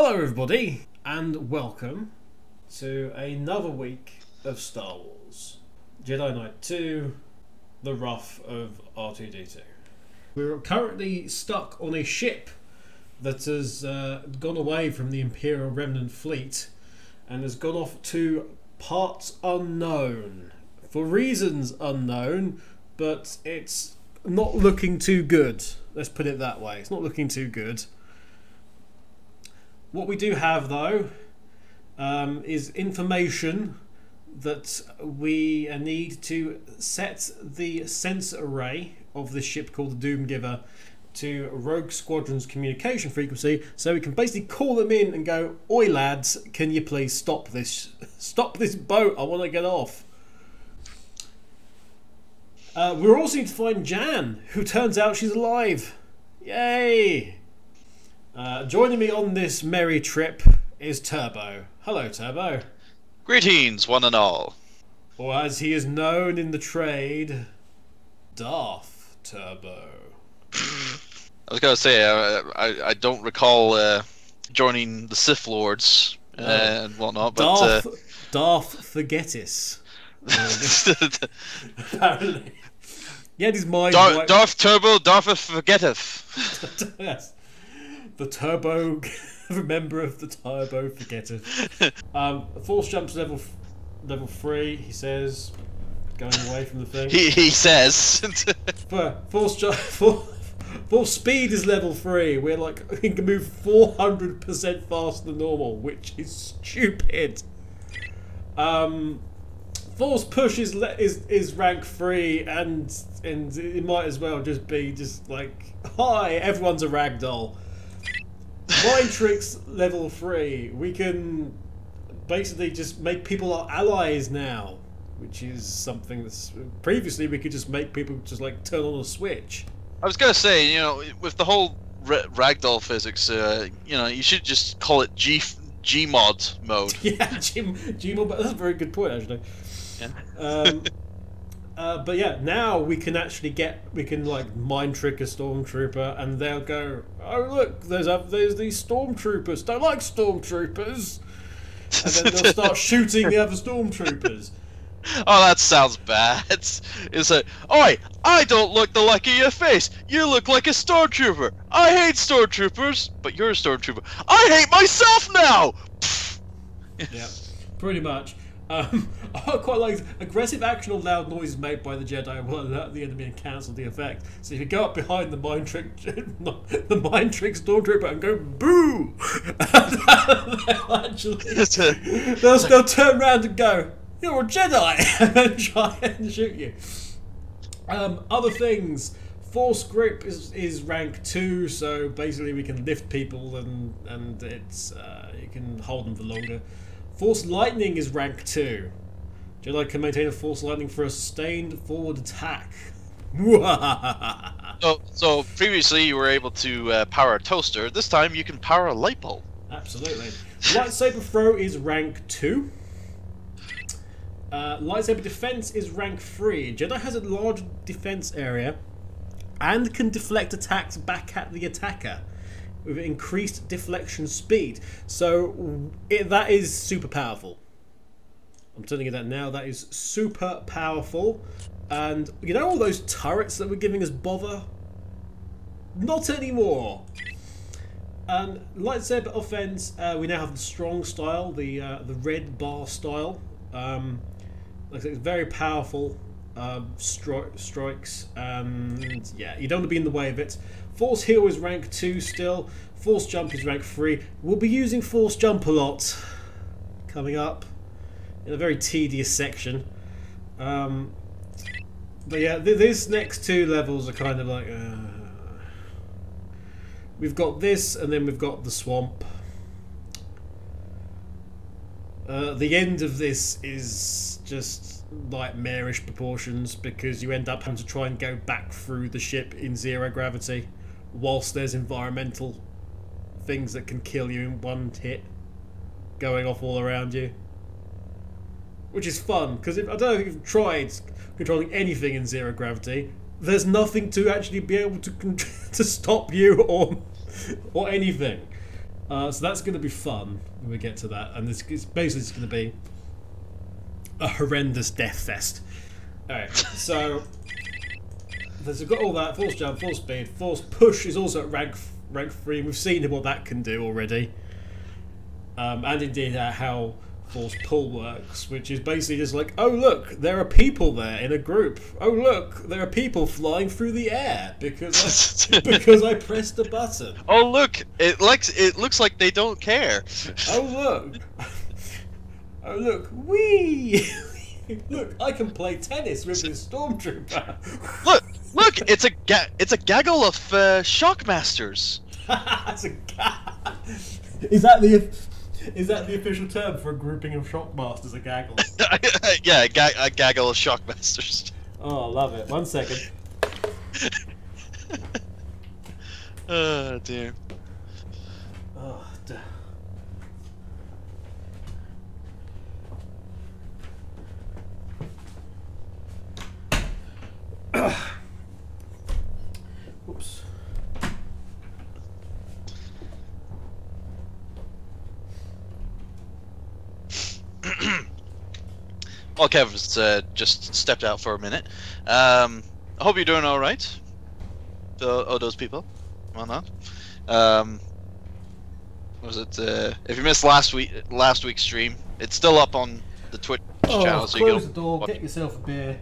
Hello everybody, and welcome to another week of Star Wars. Jedi Knight 2, The Wrath of R2-D2. We're currently stuck on a ship that has gone away from the Imperial Remnant Fleet and has gone off to parts unknown. For reasons unknown, but it's not looking too good. Let's put it that way. It's not looking too good. What we do have, though, is information that we need to set the sensor array of this ship called the Doomgiver to Rogue Squadron's communication frequency, so we can basically call them in and go, "Oi lads, can you please stop this boat? I want to get off." We're also need to find Jan, who turns out she's alive. Yay! Joining me on this merry trip is Turbo. Hello, Turbo. Greetings, one and all. Or as he is known in the trade, Darth Turbo. I was going to say, I don't recall joining the Sith Lords and whatnot, but... Darth Forgetis. Apparently. Yeah, his mind... Darth Turbo, Darth Forgeteth. Yes. The Turbo... member of the Turbo Forgeteth. Force jumps level 3, he says, going away from the thing. He says. Force speed is level 3. We're like, we can move 400% faster than normal, which is stupid. Force push is rank 3, and it might as well just be like, hi, everyone's a ragdoll. Mind tricks level 3. We can basically just make people our allies now, which is something that's previously we could just make people just like turn on a switch. I was gonna say, you know, with the whole ragdoll physics, you know, you should just call it Gmod mode. Yeah, Gmod. That's a very good point, actually. Yeah. But yeah, now we can actually like mind trick a stormtrooper, and they'll go, "Oh look, there's these stormtroopers. Don't like stormtroopers," and then they'll start shooting the other stormtroopers. Oh, that sounds bad. It's like, oi, I don't look the like of your face. You look like a stormtrooper. I hate stormtroopers, but you're a stormtrooper. I hate myself now. Yeah, pretty much. I quite like aggressive action or loud noises made by the Jedi will alert the enemy and cancel the effect. So if you go up behind the mind trick stormtrooper and go boo, they'll turn around and go, "You're a Jedi," and then try and shoot you. Other things. Force grip is rank 2, so basically we can lift people and it's you can hold them for longer. Force lightning is rank 2. Jedi can maintain a force lightning for a sustained forward attack. So previously you were able to power a toaster. This time you can power a light bulb. Absolutely. Lightsaber throw is rank 2. Lightsaber defense is rank 3. Jedi has a large defense area and can deflect attacks back at the attacker with increased deflection speed. So that is super powerful. I'm telling you that now. That is super powerful. And you know all those turrets that were giving us bother? Not anymore. Lightsaber offense. We now have the strong style, the red bar style. Like it's very powerful strikes. And yeah, you don't want to be in the way of it. Force heal is rank 2 still. Force jump is rank 3. We'll be using force jump a lot coming up in a very tedious section. But yeah, these next 2 levels are kind of like... We've got this, and then we've got the swamp. The end of this is just nightmarish proportions, because you end up having to try and go back through the ship in 0 gravity, whilst there's environmental things that can kill you in one hit going off all around you, which is fun, because I don't know if you've tried controlling anything in 0 gravity. There's nothing to actually be able to stop you or anything. So that's going to be fun when we get to that, and it's basically just going to be a horrendous death fest. Alright, so we've got all that, force jump, force speed, force push is also at rank 3, we've seen what that can do already. And indeed how force pull works, which is basically just like, oh look, there are people there in a group. Oh look, there are people flying through the air because I pressed a button. Oh look, it looks like they don't care. Oh look, wee. Look, I can play tennis with this stormtrooper. Look, it's a gaggle of shockmasters. Is that the official term for a grouping of shockmasters? A gaggle? Yeah, a gaggle of shockmasters. Oh, I love it. 1 second. Oh dear. Oh, dear. Oops. Well, Kev's just stepped out for a minute. I hope you're doing all right. Those people, whatnot. Was it? If you missed last week's stream, it's still up on the Twitch channel. So close the door, get yourself a beer.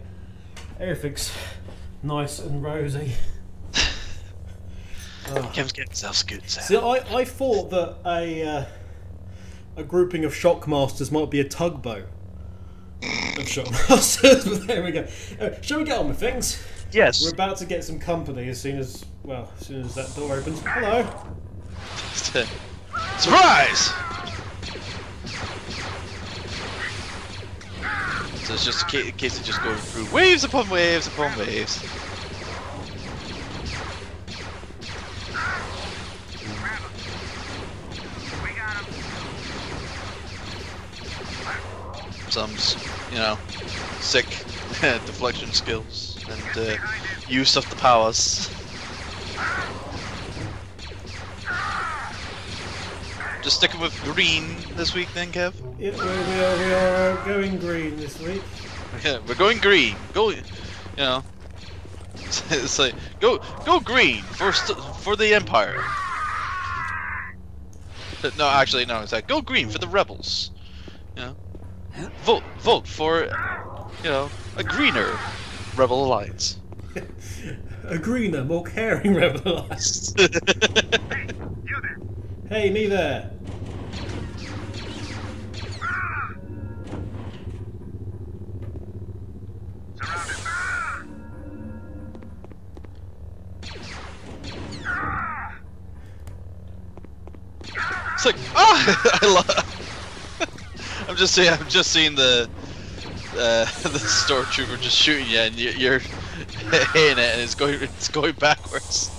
Everything's nice and rosy. Kev's getting himself scoots out. See, I thought that a grouping of shockmasters might be a tugboat of shockmasters, but there we go. Shall we get on with things? Yes. We're about to get some company as soon as that door opens. Hello. Surprise! So it's just a case of just going through waves upon waves upon waves. Some, sick deflection skills and use of the powers. Just sticking with green this week, then, Kev. Yeah, we are going green this week. Yeah, we're going green. It's like go green for the Empire. No, actually, no. It's like go green for the rebels. Vote for a greener rebel alliance. A greener, more caring rebel alliance. Hey, me there. It's like, I love. I'm just seeing the stormtrooper just shooting you, and you're hitting it, and it's going backwards.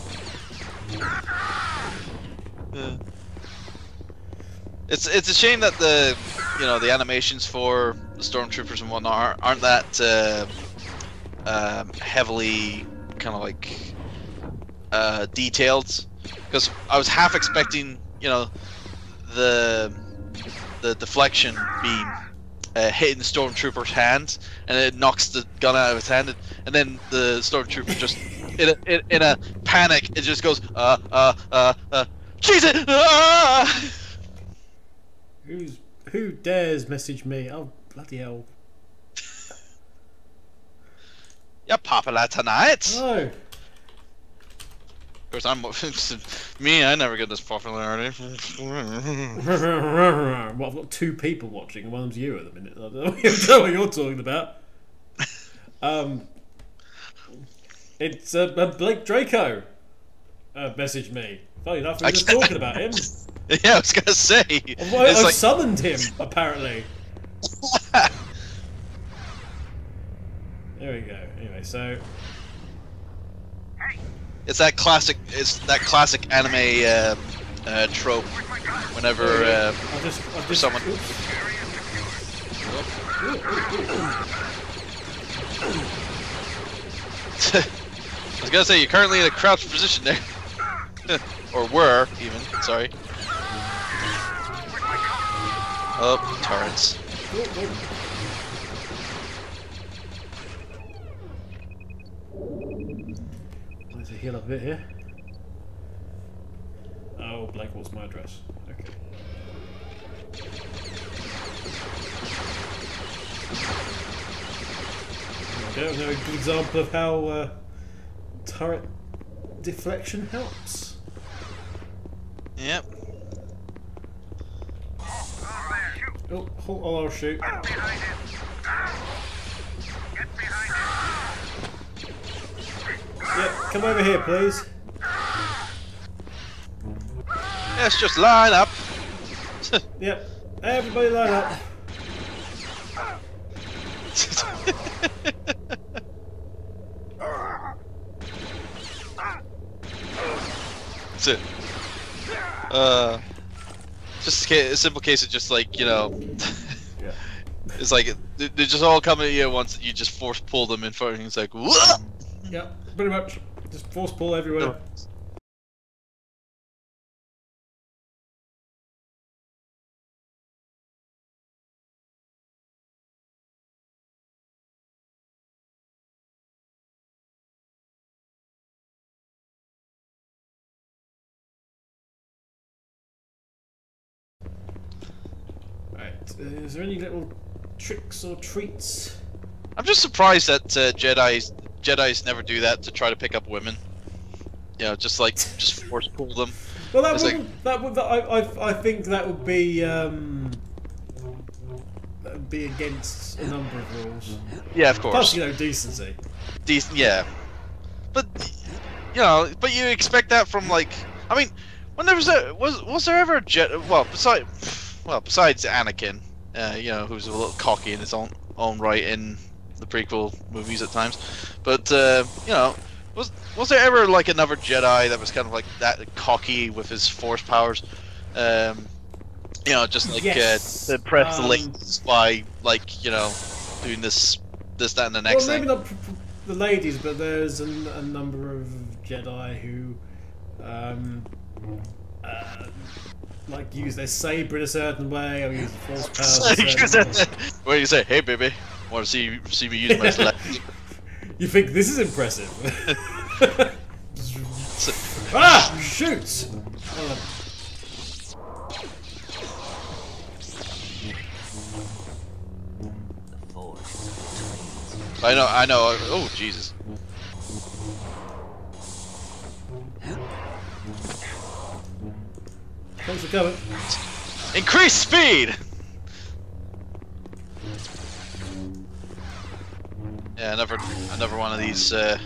It's a shame that the animations for the stormtroopers and whatnot aren't that heavily kind of like detailed, because I was half expecting the deflection beam hitting the stormtrooper's hand, and it knocks the gun out of his hand, and then the stormtrooper just in a panic, it just goes Jesus! Who dares message me? Oh, bloody hell. You're popular tonight. No. Of course, I never get this popularity. Well, I've got 2 people watching, and one of them's you at the minute. I don't know what you're talking about. It's Blake Draco messaged me. Funny enough, we were just talking about him. Yeah, I was gonna say. I've summoned him, apparently. There we go. Anyway, so it's that classic anime trope. Whenever for someone. I was gonna say you're currently in a crouched position there, or were even. Sorry. Oh, turrets. Let's heal up a bit here. Oh, Blake, what's my address? Okay. I don't know a good example of how turret deflection helps. Yep. Oh, I'll shoot. Get behind him. Yep, come over here, please. Let's just line up. Yep, everybody line up. That's it. Just a simple case of just like, you know, Yeah. it's like they just all come at you at once and you just force pull them in front of you. It's like, what? Yep, pretty much. Just force pull everywhere. Right, is there any little tricks or treats? I'm just surprised that Jedi's never do that to try to pick up women. You know, just force pull them. Well, It's like- I think that would be against a number of rules. Yeah, of course. Plus, you know, decency. Decent, yeah. But you know, but you expect that from like, I mean, when there was there ever a Jedi? Well, besides Anakin, you know, who's a little cocky in his own right in the prequel movies at times, but you know, was there ever like another Jedi that was kind of like that cocky with his force powers? You know, just like Yes. to press the links by like, you know, doing this, that, and the next Well, maybe thing. not the ladies, but there's a number of Jedi who like use their saber in a certain way, or use the force powers. in a certain way. Where you say, "Hey, baby, want to see me use my select?" You think this is impressive? Ah! Shoot! I know. Oh, Jesus. Thanks for coming. Increase speed! Yeah, another one of these, yeah.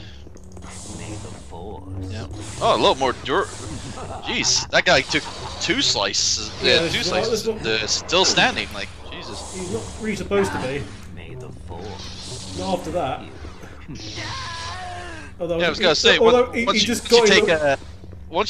Oh, a little more Jeez, that guy took 2 slices. Yeah, 2 slices. Still standing, like, Jesus. He's not really supposed to be. Not after that. Although, Yeah, I was gonna say, once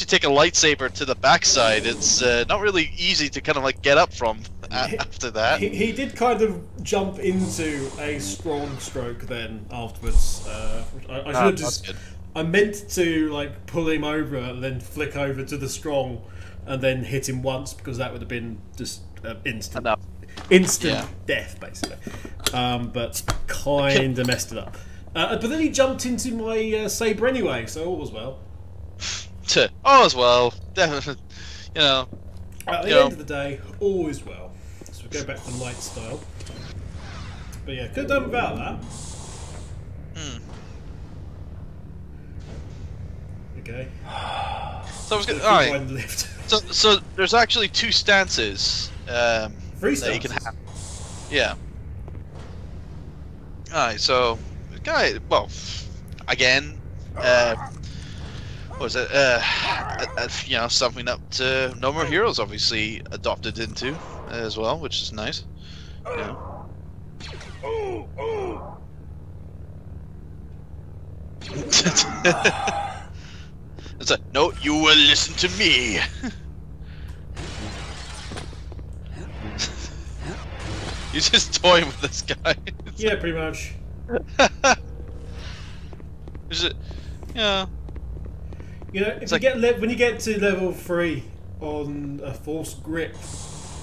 you take a lightsaber to the backside, it's not really easy to kind of like get up from after that. He did kind of jump into a strong stroke then afterwards. I should have just. Good. I meant to like pull him over and then flick over to the strong, and then hit him once because that would have been just instant Yeah. death basically. But kind of messed it up. But then he jumped into my saber anyway, so all was well. All as well. Definitely, you know. At the end of the day, all is well. So we go back to light style. But yeah, could have done without that. Okay. So I was gonna. Keep Alright. going lift. So there's actually 2 stances. 3 that stances. you can have. Yeah. Alright, so well, again, what was it? You know, something that No More Heroes obviously adopted into as well, which is nice. Yeah. It's like, no, you will listen to me. You're just toying with this guy. Yeah, pretty much. Is it? Yeah. You know, if you like- when you get to level 3 on a force grip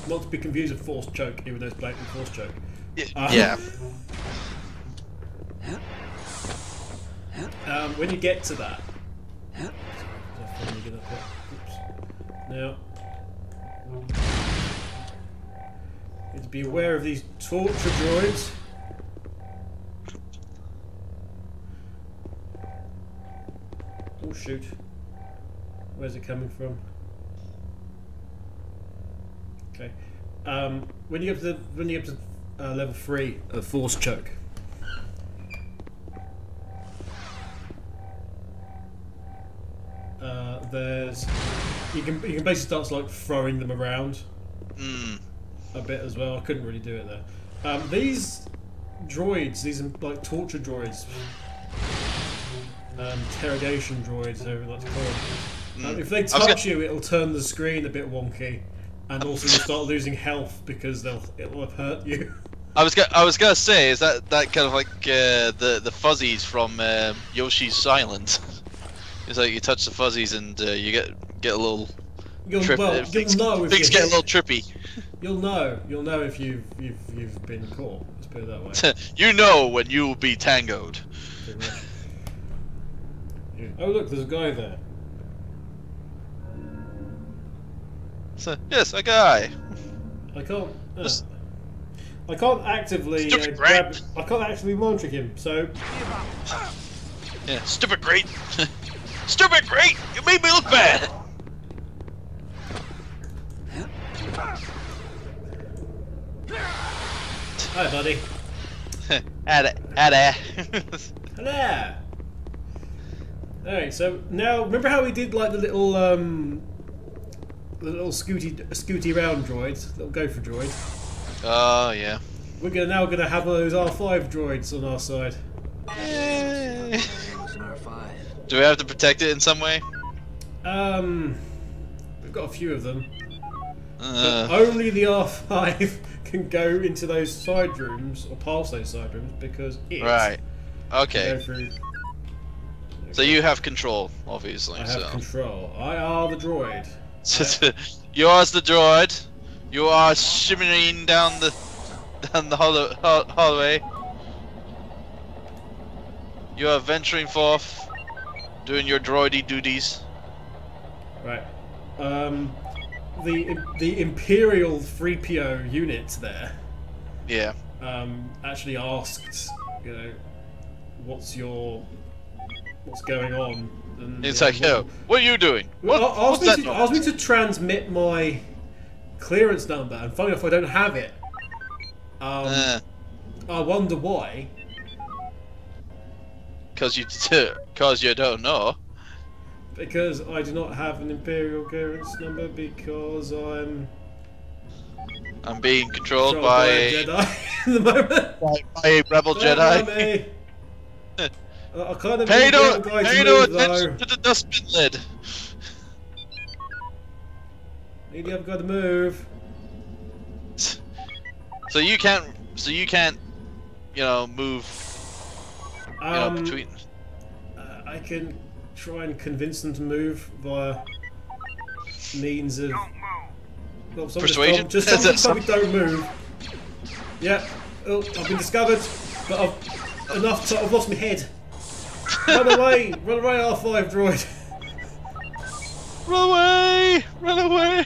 not to be confused with force choke, even though it's blatantly force choke. Yeah. When you get to that, now you have to be aware of these torture droids. Oh shoot! Where's it coming from? Okay. When you get to level 3 of force choke. There's you can basically start like throwing them around a bit as well. I couldn't really do it there. These droids, these like torture droids, interrogation droids, whatever you like to call them. If they touch you, it'll turn the screen a bit wonky, and also you start losing health because it'll have hurt you. I was gonna say, is that kind of like the fuzzies from Yoshi's Island? It's like you touch the fuzzies and you get a little trip. Things get a little trippy. You'll know if you've been caught. Let's put it that way. You know when you will be tangoed. Yeah. Oh look, there's a guy there. So, yes, a guy. I can't actively grab. I can't actually monitor him. So. Yeah, stupid great. Stupid great! You made me look bad. Hi, buddy. Hello. Hello. Alright, so now remember how we did like the little scooty round droids, little gopher droid. Oh yeah. We're now gonna have one of those R5 droids on our side. Yay. Do we have to protect it in some way? We've got a few of them. But only the R5 can go into those side rooms or past those side rooms because it right. Okay. can go through. So you have control, obviously. I have control. I are the droid. Yours the droid. You are shimmering down the hallway. You are venturing forth, doing your droidy duties. Right. The Imperial 3PO unit there. Yeah. Actually asked, you know, what's going on? And, it's like, yo, what are you doing? Asked me to transmit my clearance number, and funny enough, I don't have it. I wonder why. Cause you don't know. Because I do not have an Imperial clearance number because I'm being controlled by a Jedi at the moment. By a rebel Jedi. I kind of pay no attention to the dustbin lid. Need the other guy to move. So you can't, you know, move. You know, between. I can try and convince them to move via means of persuasion. Just tell me don't move. Yeah. Oh, I've been discovered, but I've lost my head. Run away, R5 droid. Run away! Run away!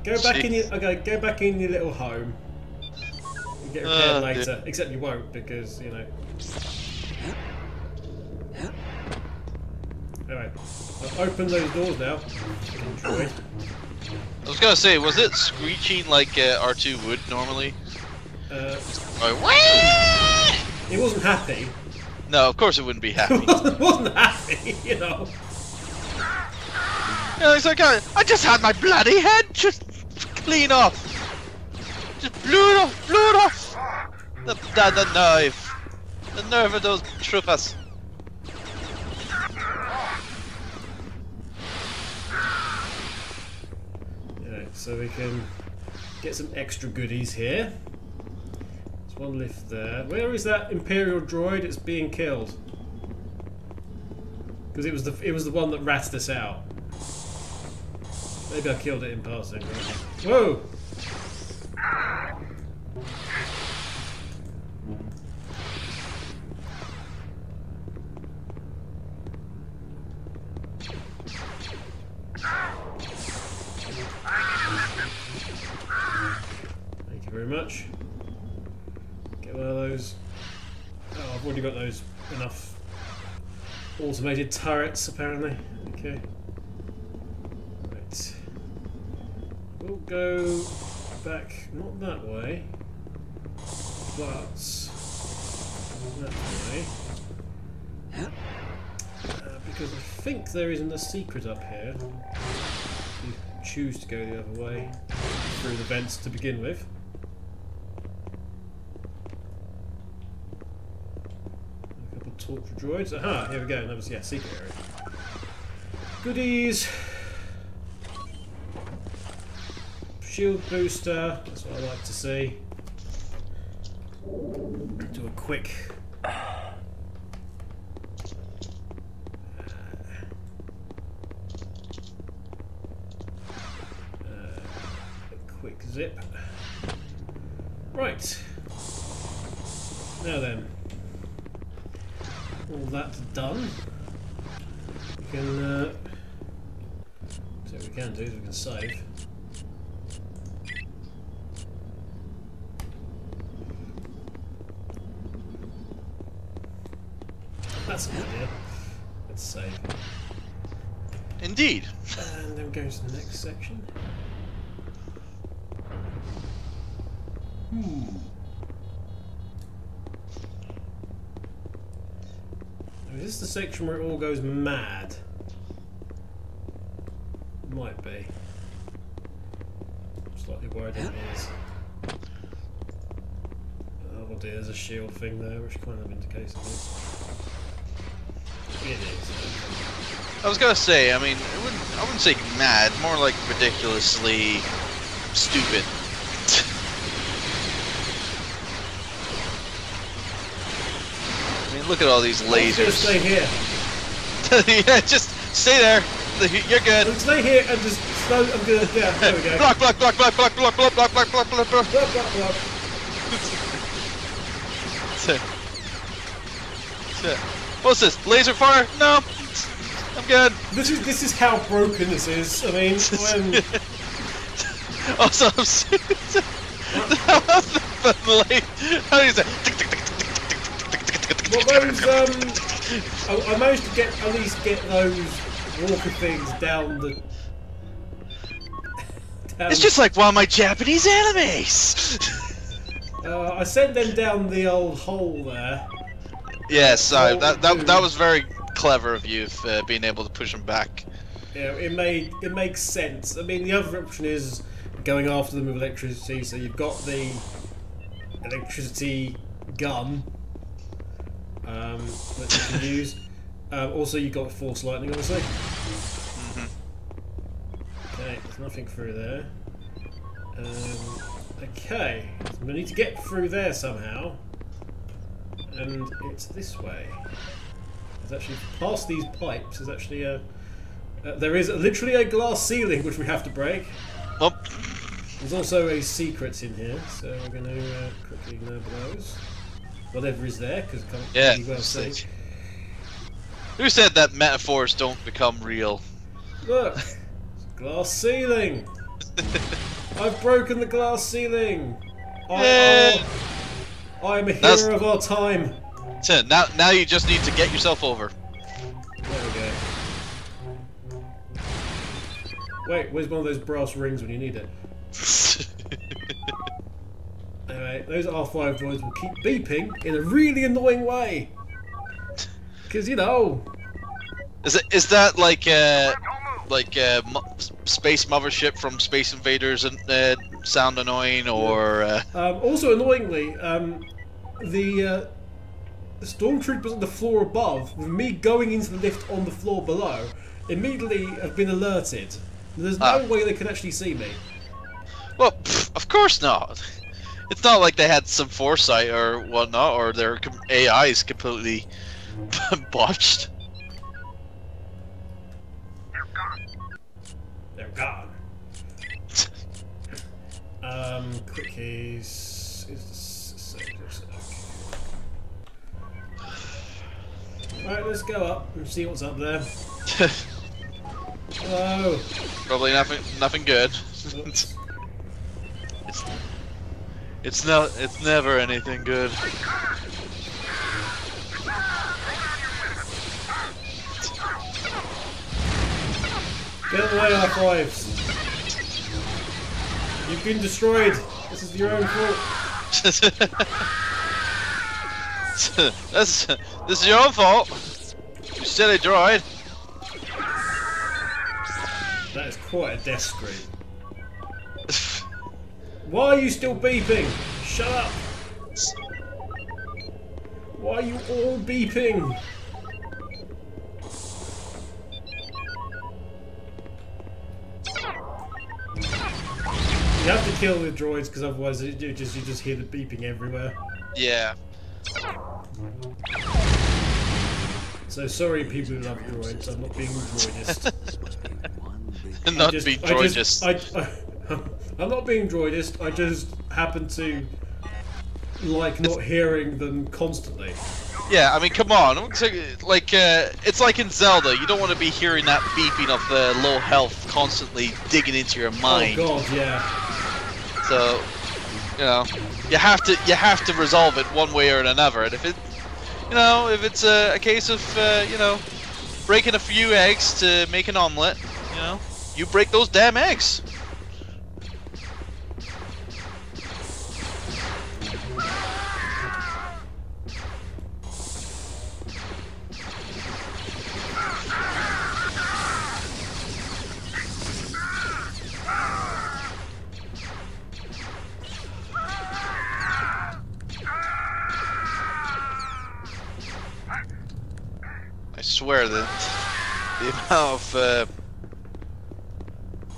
Go back in your little home. You get repaired later. Dude. Except you won't because, you know. Alright. I've opened those doors now. Droid. I was gonna say, was it screeching like R2 would normally? It wasn't happy. No, of course it wouldn't be happy. It wasn't happy, you know. Yeah, it's like, I just had my bloody head just clean off. Just blew it off. The nerve of those troopers. Yeah, so we can get some extra goodies here. One lift there. Where is that Imperial droid? It's being killed. Because it was the one that ratted us out. Maybe I killed it in passing. Whoa! Thank you very much. Get one of those. Oh, I've already got those enough automated turrets apparently. Okay. Right. We'll go back, not that way, but that way. Because I think there isn't a secret up here. You choose to go the other way through the vents to begin with. A couple of torture droids. Aha! Here we go. That was secret area. Goodies. Shield booster. That's what I like to see. Do a quick. Quick zip. Right. Now then. All that's done. We can. So what we can do is we can save. That's an idea. Let's save. Indeed. And then we go to the next section. Is this the section where it all goes mad? Might be. I'm slightly worried it is. Oh dear, there's a shield thing there, which kind of indicates it is. It is. I was gonna say, I mean, I wouldn't say mad, more like ridiculously stupid. I mean, look at all these lasers. Just stay here. Yeah, just stay there. You're good. Stay here and just slow. I'm gonna. Yeah, there we go. Block, block, block, block, block, block, block, block, block, block, block, block. Block, block, block. What's this? Laser fire? No, I'm good. This is how broken this is. I mean, when also, I'm serious. How do you say? well, those I managed to at least get those walker things down the. It's just like one of my Japanese animes. I sent them down the old hole there. Yes, that was very clever of you, being able to push them back. Yeah, it makes sense. I mean, the other option is going after them with electricity. So you've got the electricity gun that you can use. Also, you've got force lightning, obviously. Okay, there's nothing through there. Okay, so we need to get through there somehow. And it's this way. There's actually, past these pipes, there's actually a... there is literally a glass ceiling which we have to break. Oh. There's also a secret in here, so we're going to quickly nab those. Whatever is there, because it can't yeah, be well seen. Who said that metaphors don't become real? Look! It's a glass ceiling! I've broken the glass ceiling! I'm a hero of our time! Now you just need to get yourself over. There we go. Wait, where's one of those brass rings when you need it? Anyway, those R5 droids will keep beeping in a really annoying way. Because, you know... Is that like space mothership from Space Invaders and sound annoying, or... Also annoyingly, the Stormtroopers on the floor above, with me going into the lift on the floor below, immediately have been alerted. There's no way they can actually see me. Well, of course not. It's not like they had some foresight or whatnot, or their AI is completely botched. They're gone. Quick keys. Alright, let's go up and see what's up there. Hello. Probably nothing good. It's never anything good. Get away, R5s. You've been destroyed. This is your own fault. This is your own fault. You silly droid. That is quite a death screen. Why are you still beeping? Shut up. Why are you all beeping? You have to kill the droids because otherwise you just hear the beeping everywhere. Yeah. So sorry, people who love droids. I'm not being droidist. Not being droidist. I'm not being droidist. I just happen to like not hearing them constantly. Yeah, I mean, come on. It's like in Zelda. You don't want to be hearing that beeping of the low health constantly digging into your mind. Oh god, yeah. So, you know, you have to resolve it one way or another. And if it's a case of breaking a few eggs to make an omelet, you break those damn eggs. I swear that the amount of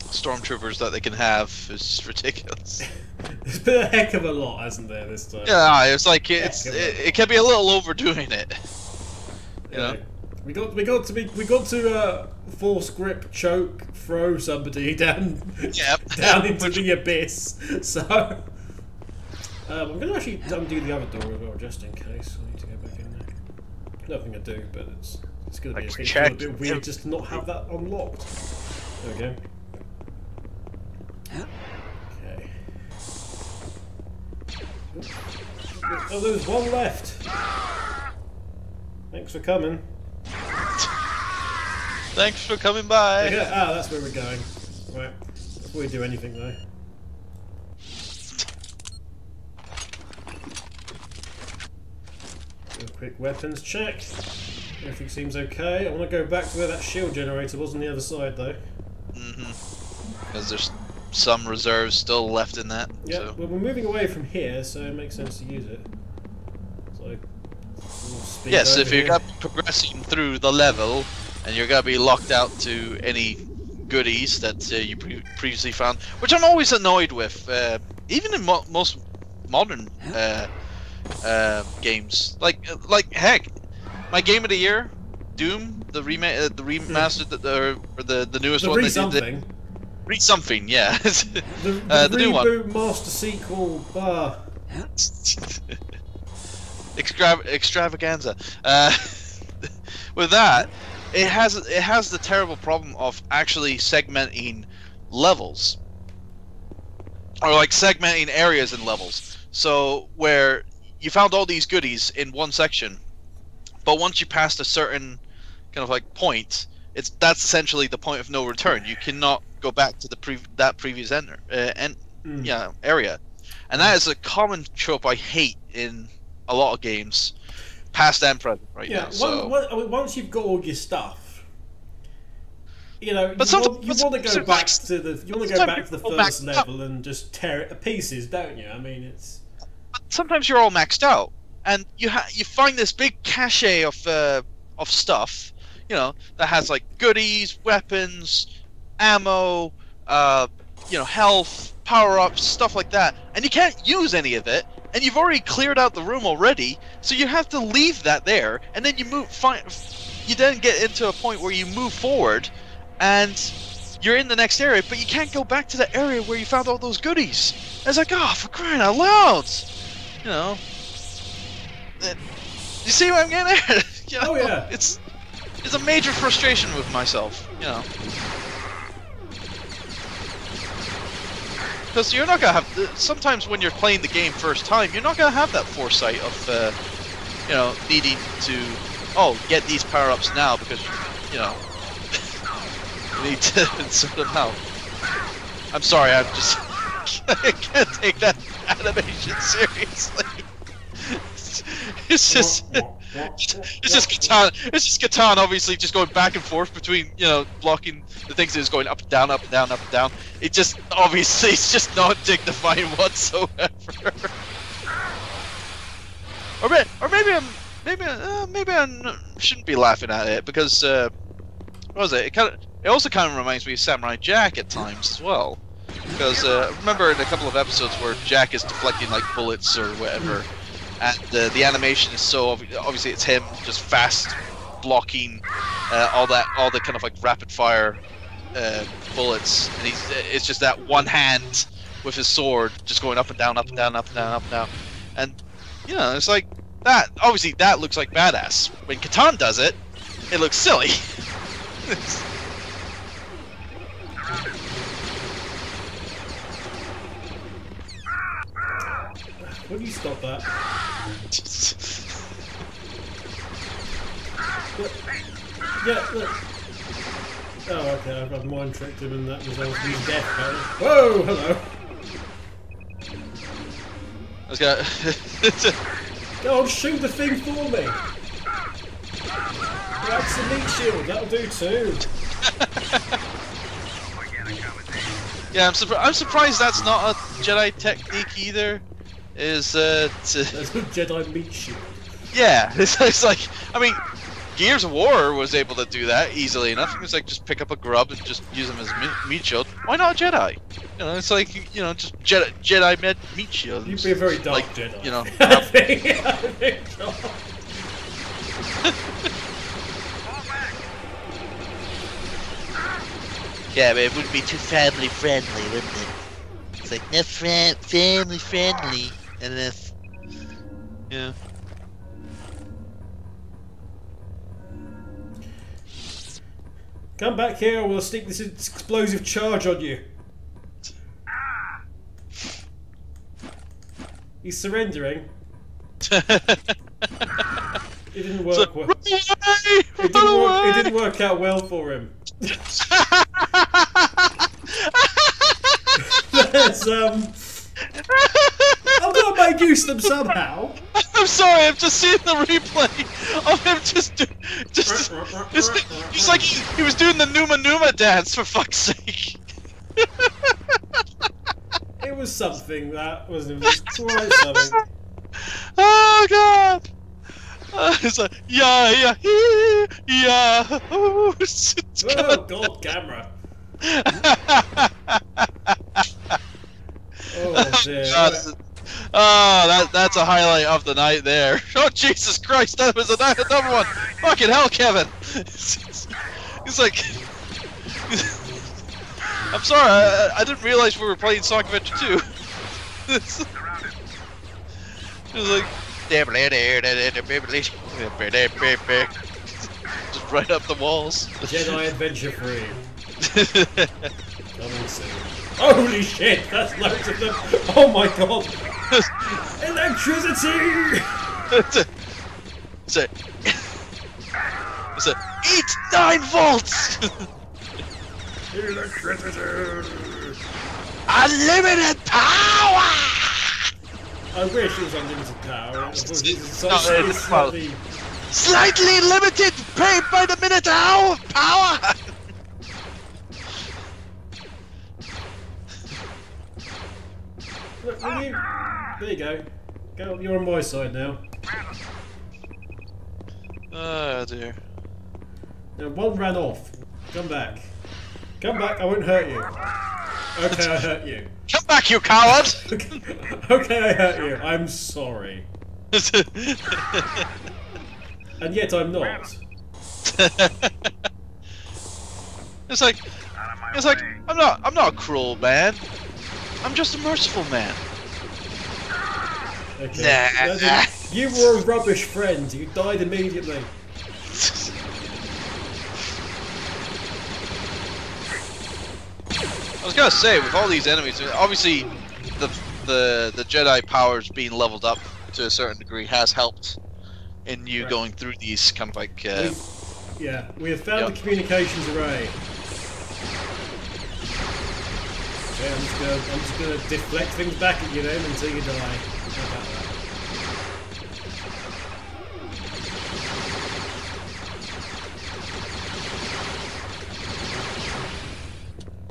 Stormtroopers that they can have is ridiculous. There's been a heck of a lot, hasn't there, this time? Yeah, it's like it can be a little overdoing it. You know? We got to force grip, choke, throw somebody down down into the abyss. So I'm gonna actually undo the other door as well, just in case. I need to go back in there. Nothing to do, but it's gonna be a bit weird just to not have that unlocked. There we go. Okay. Oh, there's one left. Thanks for coming. Thanks for coming by. Yeah, that's where we're going. Right. Before we do anything though. Do a quick weapons check. Everything seems okay. I want to go back to where that shield generator was on the other side though. Because there's some reserves still left in that. Yeah, so. well, we're moving away from here, so it makes sense to use it. So, yes, if you're gonna be progressing through the level, and you're gonna be locked out to any goodies that you previously found, which I'm always annoyed with, even in most modern games. Like heck, my game of the year, Doom, the remastered, or the newest one. Something. Read something, yeah. the new one. Reboot Master Sequel. Extravaganza. With that, it has the terrible problem of actually segmenting levels, or like segmenting areas and levels. So where you found all these goodies in one section, but once you passed a certain kind of like point, that's essentially the point of no return. You cannot go back to the previous area, and that is a common trope I hate in a lot of games, past and present now. So once you've got all your stuff, you want to go back to the first level and just tear it to pieces, don't you? I mean, it's. Sometimes you're all maxed out, and you find this big cache of stuff, that has like goodies, weapons, ammo, health, power-ups, stuff like that, and you can't use any of it, and you've already cleared out the room already, so you have to leave that there, and then you then get into a point where you move forward, and you're in the next area, but you can't go back to the area where you found all those goodies. It's like, oh, for crying out loud! You know. You see what I'm getting at? You know, Oh yeah. It's a major frustration with myself. You know. Because you're not gonna have. Sometimes when you're playing the game first time, you're not gonna have that foresight of, you know, needing to, get these power-ups now because, you know, you need to sort them out. I'm sorry, I'm just I can't take that animation seriously. It's just Catan obviously just going back and forth between, you know, blocking the things that is going up and down, up and down, up and down. It just obviously it's just not dignifying whatsoever. Or maybe I shouldn't be laughing at it because what was it? It also kind of reminds me of Samurai Jack at times as well. Because remember in a couple of episodes where Jack is deflecting like bullets or whatever. And the animation is so obviously it's him just fast blocking all the kind of like rapid fire bullets, and it's just that one hand with his sword just going up and down, up and down, up and down, up and down, and you know it's like that. Obviously that looks like badass. When Catan does it, it looks silly. Will you stop that? Yeah, look. Oh, okay, I've mind tricked him and that results in his death. Whoa, hello. Let's go. Go on, shoot the thing for me. That's the meat shield, that'll do too. Yeah, I'm surprised that's not a Jedi technique either. Is That's a Jedi meat shield. Yeah, it's like, I mean, Gears of War was able to do that easily enough. It was like just pick up a grub and just use them as meat shield. Why not a Jedi? You know, it's like, you know, just Jedi meat shield. You'd be a very dark like, Jedi. You know. I think so. Yeah, but it wouldn't be too family friendly, wouldn't it? It's like, no, family friendly. And if. Yeah. Come back here or we'll stick this explosive charge on you. He's surrendering. It didn't work well. It didn't work out well for him. There's I'm gonna make use of them somehow. I'm sorry, I've just seen the replay of him he's like he was doing the Numa dance for fuck's sake. It was something that wasn't quite something. Oh god. It's like yeah. Oh god, camera. Oh dear. That's a highlight of the night there. Oh Jesus Christ, that was another one. Fucking hell, Kevin. He's like, I'm sorry, I didn't realize we were playing Sonic Adventure 2. It was like, just right up the walls. Jedi Adventure 3. Coming soon. Holy shit, that's loads of them! Oh my god! Electricity! It's a eat 9 volts! Electricity! Unlimited power! I wish it was unlimited power. Slightly limited, paid by the minute hour power! Look, there you go. You're on my side now. Oh dear. Now one ran off. Come back. Come back, I won't hurt you. Okay, I hurt you. Come back, you coward! Okay, I hurt you. I'm sorry. And yet I'm not. It's like, It's like, I'm not a cruel man. I'm just a merciful man. Okay. Nah. You were a rubbish friend. You died immediately. I was gonna say, with all these enemies, obviously the Jedi powers being leveled up to a certain degree has helped in you going through these kind of like. We have found the communications array. Okay, I'm just gonna deflect things back at you then until you die. How about that?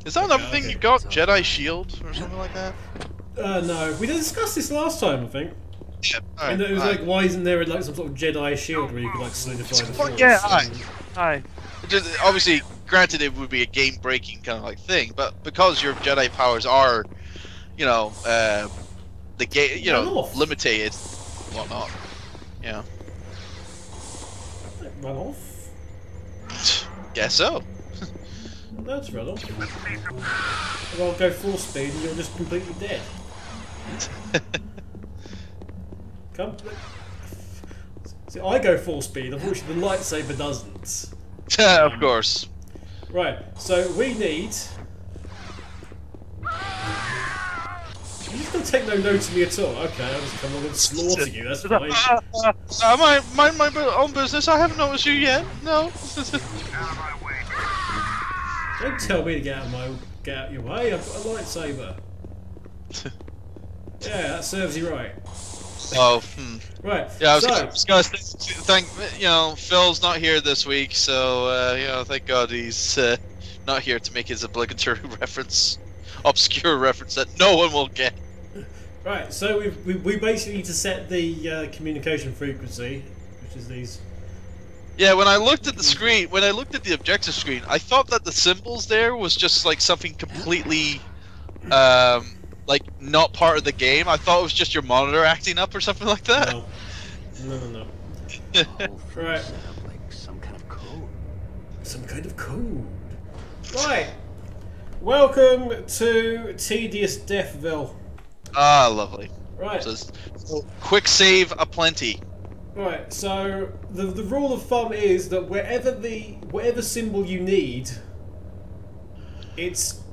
Is that another thing you got? Jedi shield or something like that? No, we discussed this last time, I think. Yeah. And it was like, why isn't there like some sort of Jedi shield where you can like solidify the force? Yeah, aye. Just, obviously, granted, it would be a game-breaking kind of like thing, but because your Jedi powers are, you know, limited, whatnot. Yeah. Run off? Guess so. That's run off. Well, I'll go full speed and you're just completely dead. Come. See, I go full speed. Unfortunately, the lightsaber doesn't. Of course. Right. So we need. You're just gonna take no note of me at all. Okay, I'll just come along and slaughter you. That's fine. Mind my own business. I haven't noticed you yet. No. Don't tell me to get out your way. I've got a lightsaber. Yeah, that serves you right. Oh, Right. Yeah, I was gonna thank Phil's not here this week, so thank God he's not here to make his obligatory obscure reference that no one will get. Right. So we basically need to set the communication frequency, which is these. Yeah, when I looked at the screen, when I looked at the objective screen, I thought that the symbols there was just like something completely, like not part of the game. I thought it was just your monitor acting up or something like that. No. Right. Like some kind of code. Some kind of code. Right. Welcome to Tedious Deathville. Ah, lovely. Right. So, quick save aplenty. Right, so the rule of thumb is that whatever symbol you need, it's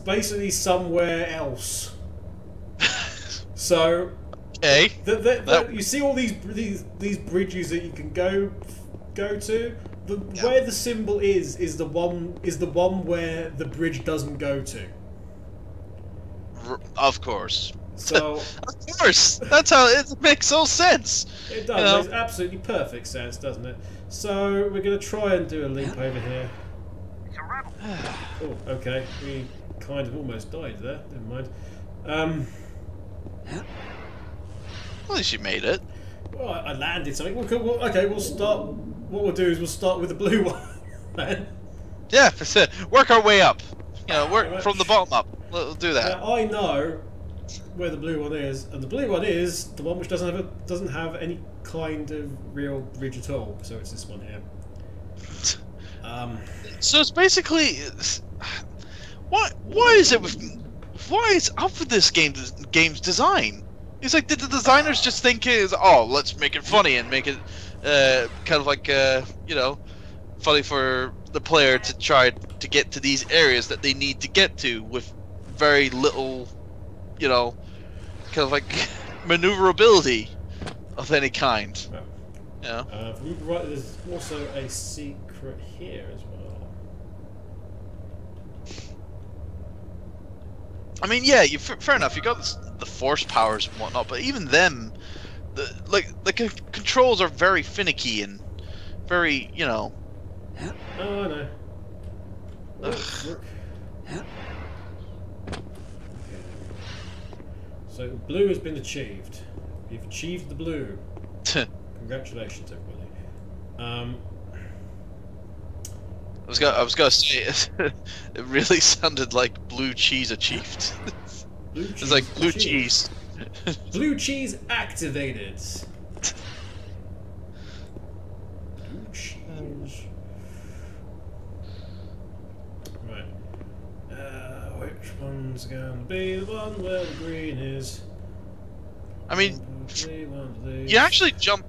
basically somewhere else. So okay. You see all these bridges that you can go to. Where the symbol is the one where the bridge doesn't go to. Of course. So, of course, that's how it makes all sense. It does. Makes absolutely perfect sense, doesn't it? So we're going to try and do a leap over here. Oh, okay. We kind of almost died there. Never mind. At least you made it. Well, I landed something. Okay, we'll start. What we'll do is we'll start with the blue one. Then. Yeah, that's it. Work our way up. Work from the bottom up. We'll do that. I know where the blue one is, and the blue one is the one which doesn't have any kind of real bridge at all. So it's this one here. So it's basically why is up with this game's design? It's like, did the designers just think let's make it funny and make it kind of like funny for the player to try to get to these areas that they need to get to with very little, kind of like maneuverability of any kind. Yeah. Right, there's also a secret here as well. I mean, yeah, fair enough. You got the force powers and whatnot, but even them, the controls are very finicky and very, Oh, I know. Look. So blue has been achieved. You've achieved the blue. Congratulations, everybody. I was gonna say it really sounded like blue cheese achieved. It's like blue cheese. Blue cheese activated. Blue cheese. Right. it's gonna be the one where the green is. I mean, One, you actually jump.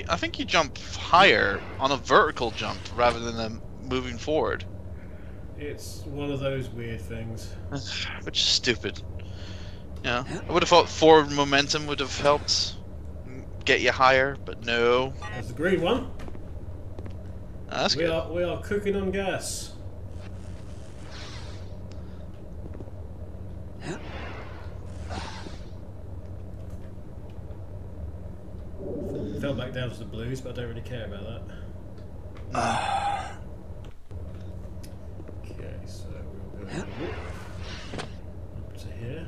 I think you jump higher on a vertical jump rather than moving forward. It's one of those weird things. Which is stupid. Yeah, I would have thought forward momentum would have helped get you higher, but no. There's the green one. That's good. We are cooking on gas. Fell back down to the blues, but I don't really care about that. Okay, so we'll go up to here.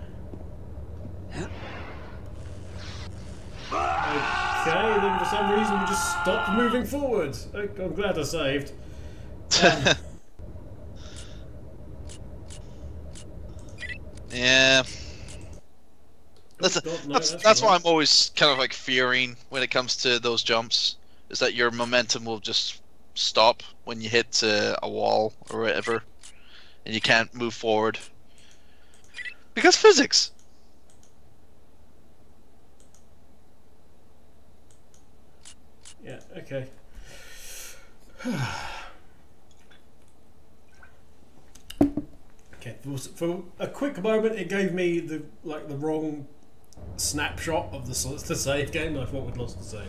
Okay, then for some reason we just stopped moving forward. I'm glad I saved. Yeah. That's why I'm always kind of like fearing when it comes to those jumps, is that your momentum will just stop when you hit a wall or whatever, and you can't move forward. Because physics! Yeah, okay. Okay, for a quick moment it gave me the wrong snapshot of the save game, and I thought we'd lost the save.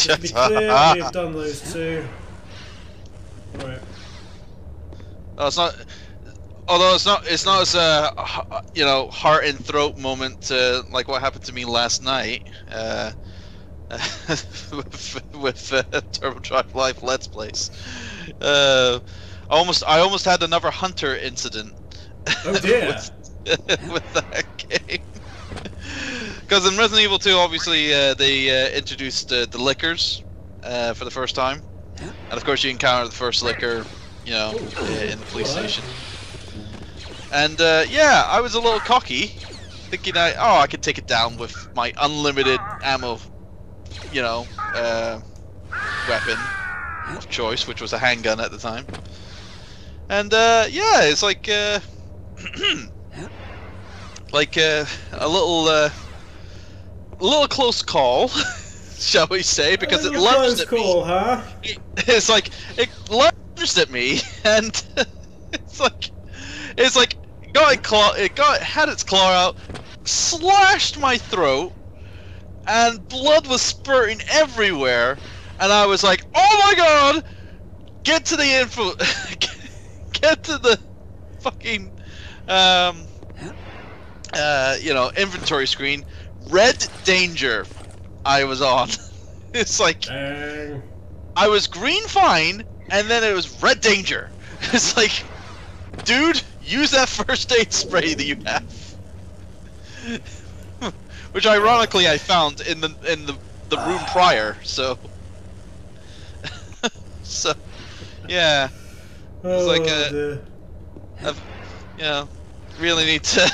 To be clear, we've done those two. Right. Oh, it's not. Although it's not as a heart and throat moment like what happened to me last night with Turbo Drive Live Let's Plays. I almost had another Hunter incident. Oh dear. with that game. Because in Resident Evil 2, obviously, they introduced the lickers for the first time. And of course you encounter the first licker, in the police station. And yeah, I was a little cocky, thinking I could take it down with my unlimited ammo, weapon of choice, which was a handgun at the time. And yeah, it's like a little close call, shall we say, because it lunged at me. Huh? It's like it lunged at me, and it's like had its claw out, slashed my throat, and blood was spurting everywhere, and I was like, "Oh my god! Get to the get to the fucking inventory screen. Red danger. I was on. It's like I was green fine, and then it was red danger. It's like, dude, use that first aid spray that you have. Which ironically I found in the room prior. So so yeah. It's like really need to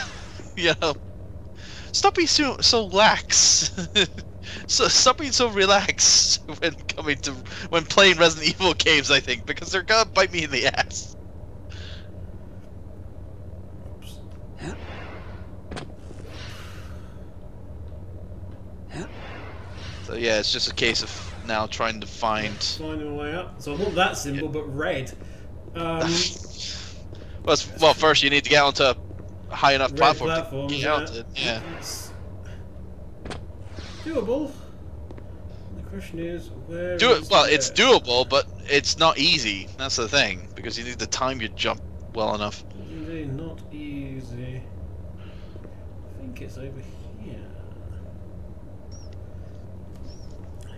stop being so lax. So stop being so relaxed when playing Resident Evil games, I think, because they're gonna bite me in the ass. So yeah, it's just a case of now trying to finding a way up. So not that simple, but red. Well, first you need to get onto a high enough platform to get out it. Yeah. It's doable. The question is, where it's doable, but it's not easy. That's the thing, because you need to time your jump well enough. Indeed, not easy. I think it's over here.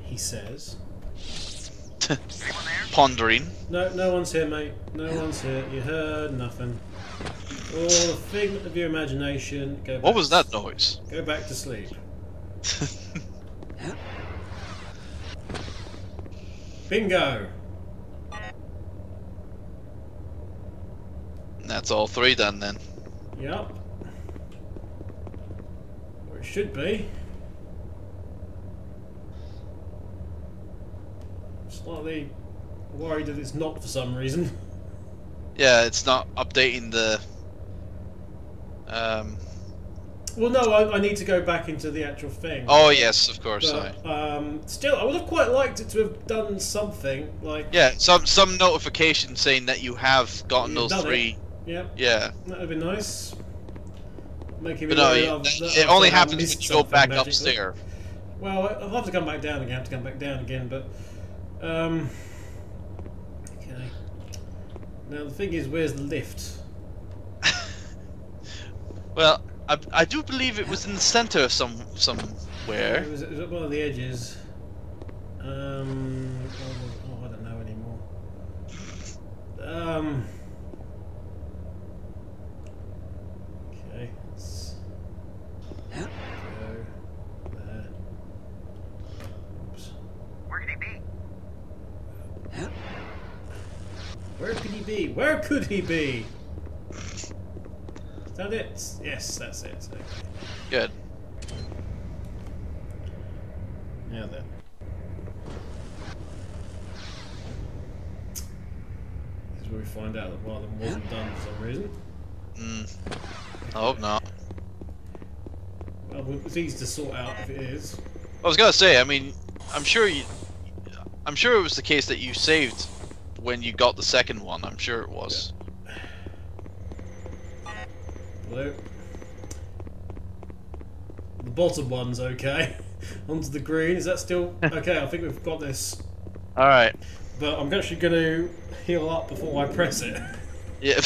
He says. Pondering. No one's here, mate. No one's here. You heard nothing. All a figment of your imagination. What was that noise? Go back to sleep. Bingo! That's all three done then. Yep. Or it should be. Slightly worried that it's not for some reason. Yeah, it's not updating the. Well, no, I need to go back into the actual thing. Oh yes, of course. Sorry. But still, I would have quite liked it to have done something like. Yeah, some notification saying that you have gotten You've those done 3. Yeah. Yeah. That would be nice. Making me But no, aware it only happens when you go back upstairs. Well, I'll have to come back down again. I have to come back down again, but okay. Now the thing is, where's the lift? Well, I do believe it was in the center of somewhere. It was at one of the edges. Oh, I don't know anymore. Okay. Let's go there. Oops. Where could he be? Where could he be? Where could he be? Is that it? Yes, that's it. Okay. Good. Now then. This is where we find out that one of them wasn't done for some reason. I hope not. Well, it's easy to sort out if it is. I was gonna say, I mean, I'm sure it was the case that you saved when you got the second one. I'm sure it was. Hello. The bottom one's okay. Onto the green. Is that still okay? I think we've got this. All right. But I'm actually going to heal up before I press it. Yeah.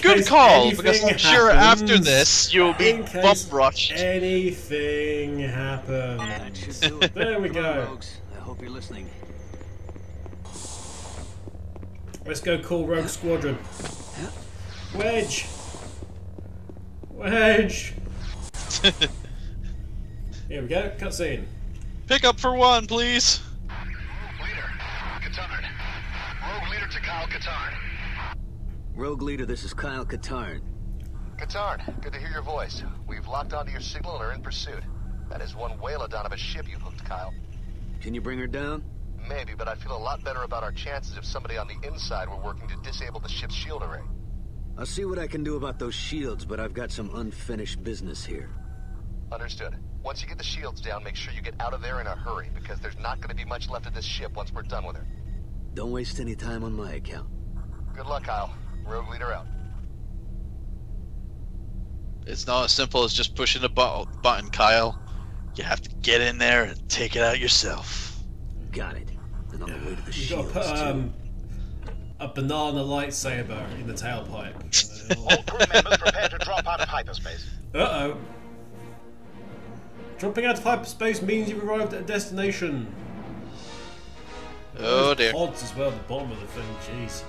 Good call, because I'm sure after happens, this you'll be in case bum rushed. Anything happens. There we go. Rogues, I hope you're listening. Let's go call Rogue Squadron. Wedge! Wedge! Here we go, cutscene. Pick up for 1, please. Rogue Leader, Katarn. Rogue Leader to Kyle Katarn. Rogue Leader, this is Kyle Katarn. Katarn, good to hear your voice. We've locked onto your signal and are in pursuit. That is one whalodon of a ship you hooked, Kyle. Can you bring her down? Maybe, but I feel a lot better about our chances if somebody on the inside were working to disable the ship's shield array. I'll see what I can do about those shields, but I've got some unfinished business here. Understood. Once you get the shields down, make sure you get out of there in a hurry, because there's not going to be much left of this ship once we're done with her. Don't waste any time on my account. Good luck, Kyle. Rogue Leader out. It's not as simple as just pushing a button, Kyle. You have to get in there and take it out yourself. Got it. And on the way to the You shields, got to put too. a banana lightsaber in the tailpipe. All crew members prepare to drop out of hyperspace. Uh-oh. Dropping out of hyperspace means you've arrived at a destination. Oh There's dear. pods as well at the bottom of the thing, jeez.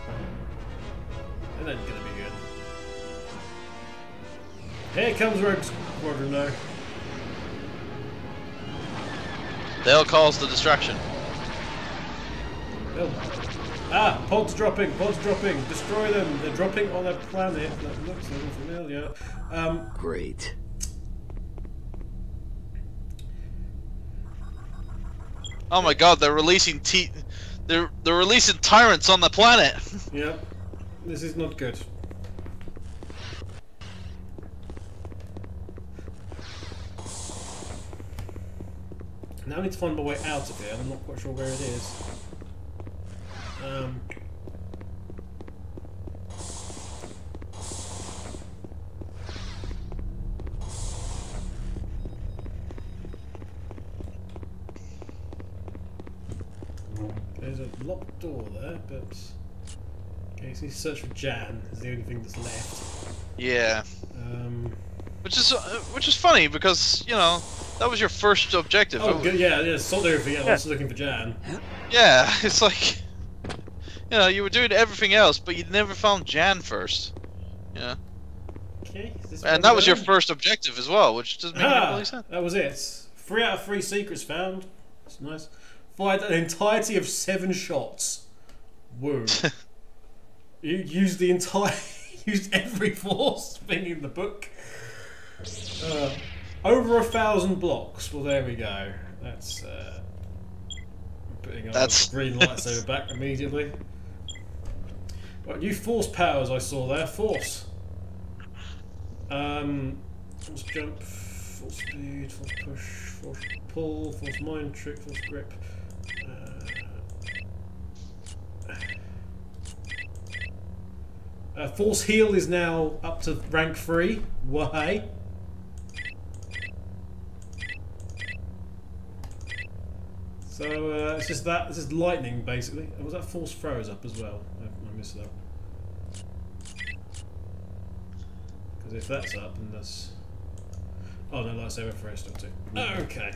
That ain't gonna be good. Here comes Rogue Squadron now. They'll cause the distraction. Oh. Ah, pods dropping, destroy them. They're dropping on a planet that looks unfamiliar. Great. Oh my God, they're releasing they're releasing tyrants on the planet. Yep, this is not good. Now I need to find my way out of here. I'm not quite sure where it is. There's a locked door there, but okay, so you search for Jan is the only thing that's left. Yeah. Which is funny because you know that was your first objective. Oh, good, yeah, sold everything else, looking for Jan. Yeah, it's like you know you were doing everything else, but you never found Jan first. Yeah. Okay, is this And that was your first objective as well, which doesn't make any really sense. That was it. 3 out of 3 secrets found. That's nice. Fired an entirety of 7 shots. Woo. You used the entire, used every force thing in the book. Over 1,000 blocks. Well, there we go. That's putting our green lightsaber back immediately. Right, new force powers I saw there. Force. Force jump, force speed, force push, force pull, force mind trick, force grip. Force heal is now up to rank 3. Why? So it's just that. This is lightning, basically. Oh, was that force throw is up as well? I missed that. Because if that's up, then that's. Oh no, lightsaber throw still too. Okay.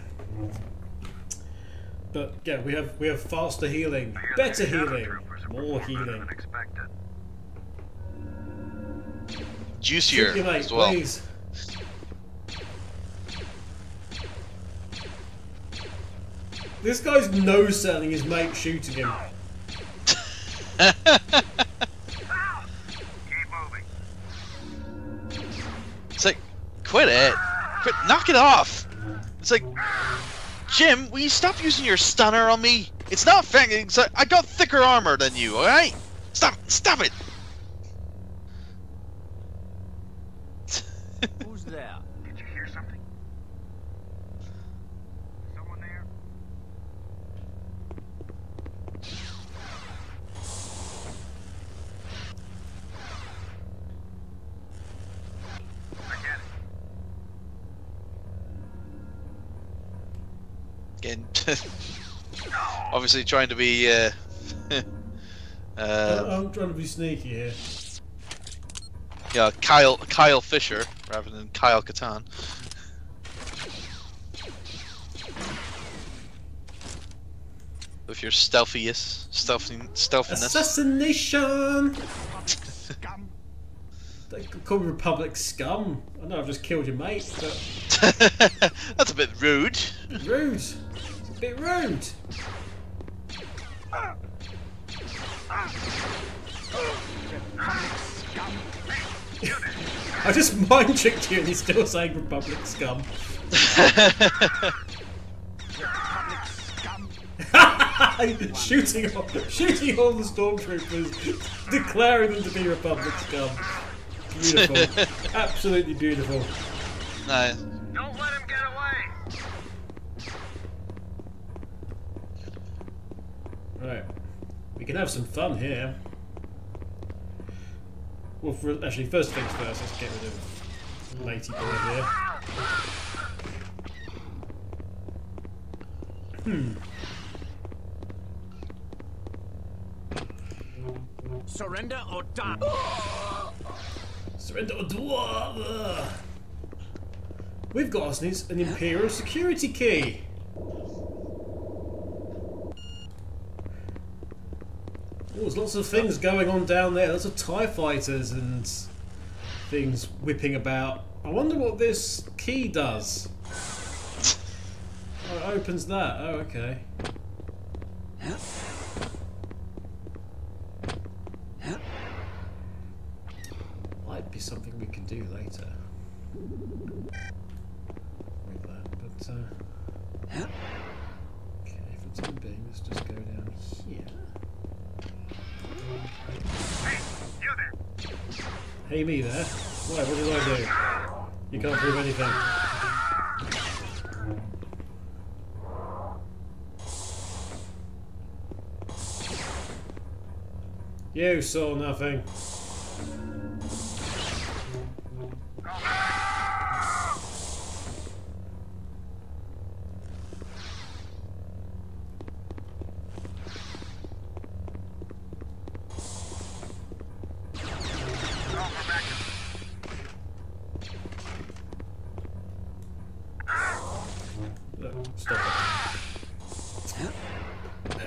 But yeah, we have faster healing, better healing, more healing. Juicier Shoot you, mate, as well. please. This guy's no-selling his mate shooting him. It's like, quit it. Quit, knock it off. It's like, Jim, will you stop using your stunner on me? It's not fair. It's like, I got thicker armor than you, alright? Stop it. Who's there? Did you hear something? Someone there? I get it. Again, obviously trying to be, I'm trying to be sneaky here. yeah, Kyle Fisher rather than Kyle Katarn. With your stealthiness. Assassination! They could call me Republic scum. I know I've just killed your mate, but That's a bit rude. rude. It's a bit rude. I just mind tricked you and you're still saying Republic scum. shooting all the Stormtroopers, declaring them to be Republic scum. Beautiful. Absolutely beautiful. Nice. Don't let him get away! Right. We can have some fun here. Well, actually, first things first, let's get rid of matey boy here. Surrender or die. Surrender or die! We've got us an Imperial security key! Oh, there's lots of things going on down there. Lots of TIE fighters and things whipping about. I wonder what this key does. Oh, it opens that. Oh, okay. Might be something we can do later. With that, but okay, for the time being, let's just go down here. Hey, you there! Hey, me there. Why? What did I do? You can't prove anything. You saw nothing. Look, stop it. There we go.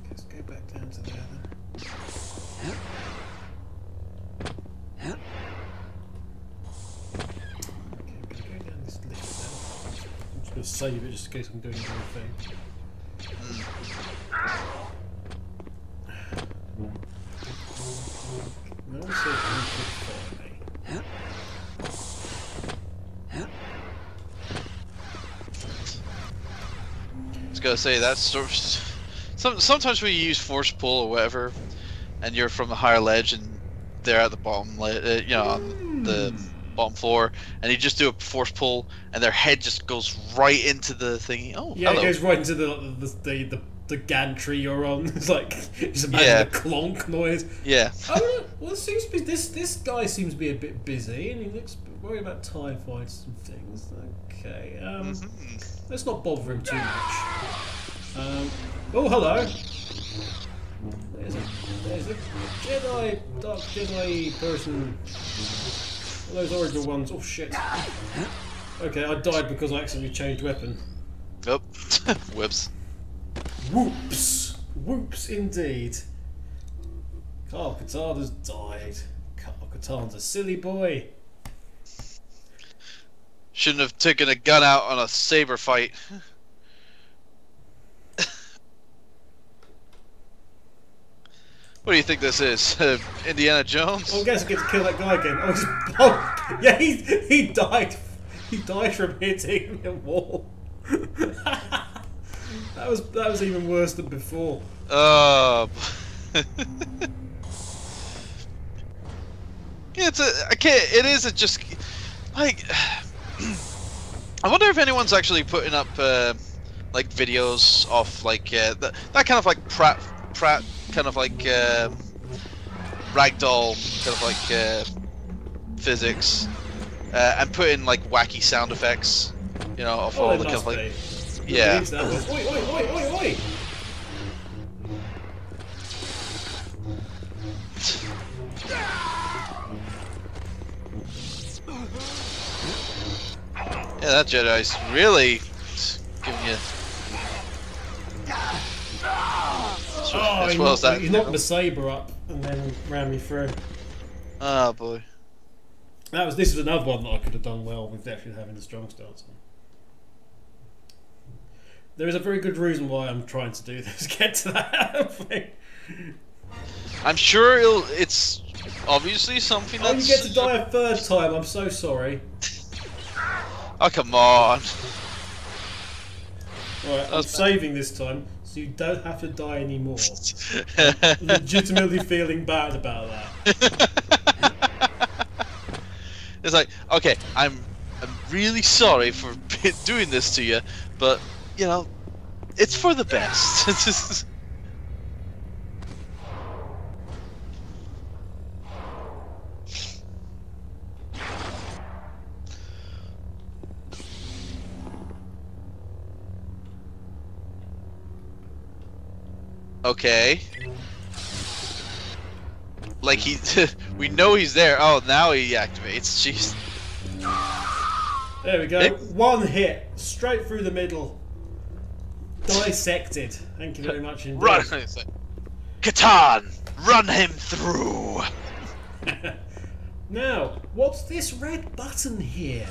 Let's go back down to there then. Okay, I'm gonna go down this lift then. I'm just gonna save it just in case I'm doing the wrong thing. No one said anything for me. I was gonna say that's sort of, sometimes when you use force pull or whatever, and you're from a higher ledge, and they're at the bottom, you know, on the bottom floor, and you just do a force pull, and their head just goes right into the thingy. Oh, yeah, hello. it goes right into the gantry you're on. It's like just imagine the clonk noise. Yeah. Oh, well, it seems to be this guy seems to be a bit busy, and he looks worried about TIE fights and things. Okay, let's not bother him too much. Oh, hello. There's a Jedi, dark Jedi person. All those original ones. Oh shit. Okay, I died because I accidentally changed weapon. Oh, whoops. Whoops! Whoops indeed. Carl Katarda's died. Carl Katarda's a silly boy. Shouldn't have taken a gun out on a saber fight. What do you think this is? Indiana Jones? Oh, I guess I get to kill that guy again. Oh, yeah, he died. He died from hitting the wall. That was even worse than before. Yeah, it is just like I wonder if anyone's actually putting up like videos of like that kind of like Pratt kind of like ragdoll kind of like physics and put in like wacky sound effects, you know, of all the kind of like yeah. Oi, oi, oi, oi, oi! Yeah, that Jedi's really giving you. Oh, as well as that. He knocked the saber up and then ran me through. Oh boy. This is another one that I could have done well with actually having the strong stance on. There is a very good reason why I'm trying to do this. Get to that thing. I'm sure it's obviously something that's. Oh, you get to die a third time. I'm so sorry. Oh come on. Right, I'm saving this time, so you don't have to die anymore. I'm legitimately feeling bad about that. It's like, okay, I'm really sorry for doing this to you, but you know, it's for the best. Okay. Like we know he's there. Oh, now he activates. Jeez. There we go. One hit, straight through the middle. Dissected. Thank you very much indeed. Run, Catan, run him through. Now, what's this red button here?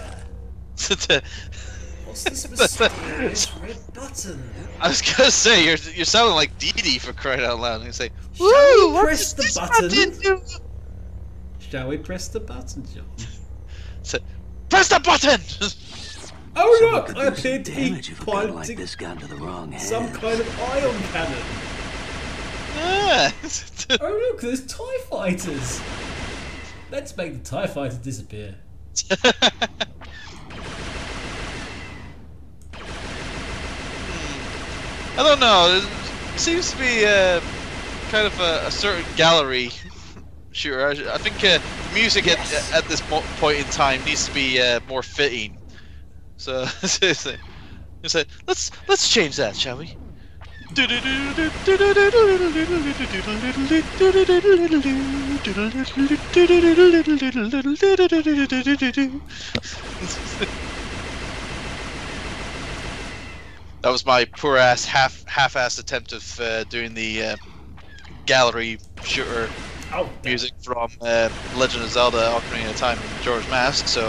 What's this mysterious red button? I was gonna say you're sounding like Dee Dee for crying out loud. You say, "Shall we press the button? Shall we press the button, John?" So, press the button. Oh look! I appeared to be piloting piloting this gun to the wrong hand. some kind of ion cannon. Ah. Oh look! There's TIE fighters. Let's make the TIE fighter disappear. I don't know. It seems to be kind of a certain gallery shooter. I think music at this point in time needs to be more fitting. So let's change that, shall we? That was my poor ass half-assed attempt of doing the gallery shooter music from Legend of Zelda: Ocarina of Time and Majora's Mask. So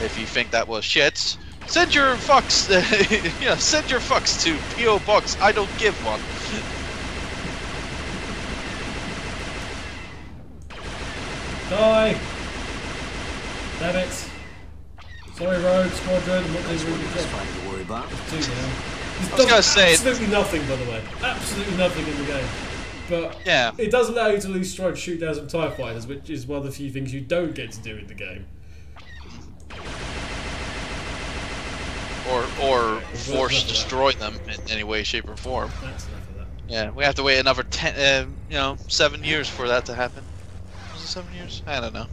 if you think that was shit, send your fucks, send your fucks to P.O. Box. I don't give one. Die! Damn it! Sorry, Rogue Squadron. What is really Just fine to worry about. Two now. I was gonna say absolutely nothing, by the way. Absolutely nothing in the game. But Yeah. it does allow you to at least try and shoot down some TIE fighters, which is one of the few things you don't get to do in the game. Or force destroy them in any way, shape, or form. That's enough of that. Yeah, we have to wait another 7 years for that to happen. Was it 7 years? I don't know.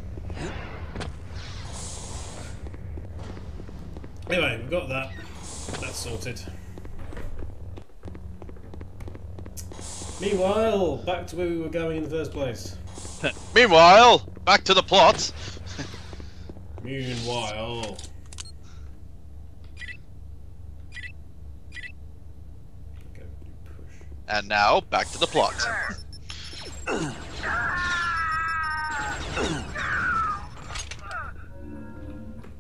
Anyway, we've got that. That's sorted. Meanwhile, back to where we were going in the first place. Meanwhile, back to the plot. Meanwhile. Okay, push. And now, back to the plot.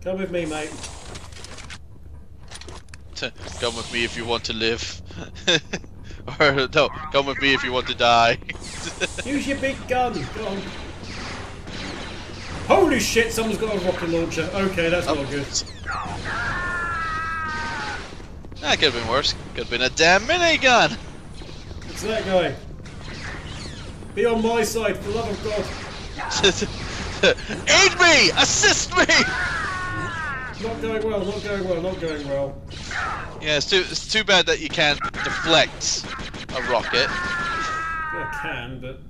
Come with me, mate. Come with me if you want to live. Or, no, come with me if you want to die. Use your big gun. Go on. Holy shit, someone's got a rocket launcher. Okay, that's not good. That could have been worse. Could have been a damn minigun. It's that guy. Be on my side, for the love of God. Aid me! Assist me! Not going well, not going well, not going well. Yeah, it's too bad that you can't deflect a rocket. I can, but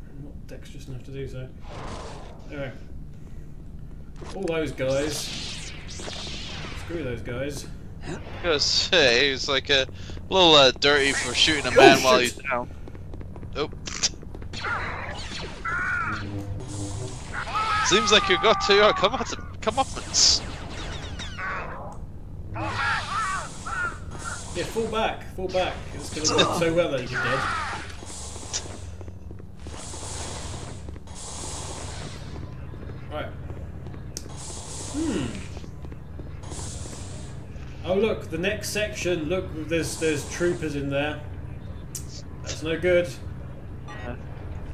I'm not dexterous enough to do so. Anyway. All those guys. Screw those guys. I was gonna say, it's like a little dirty for shooting a man while he's down. Oh. Seems like you got to your comeuppance. Yeah, fall back, fall back. It's going to work so well that you're dead. Right. Oh look, the next section. Look, there's troopers in there. That's no good.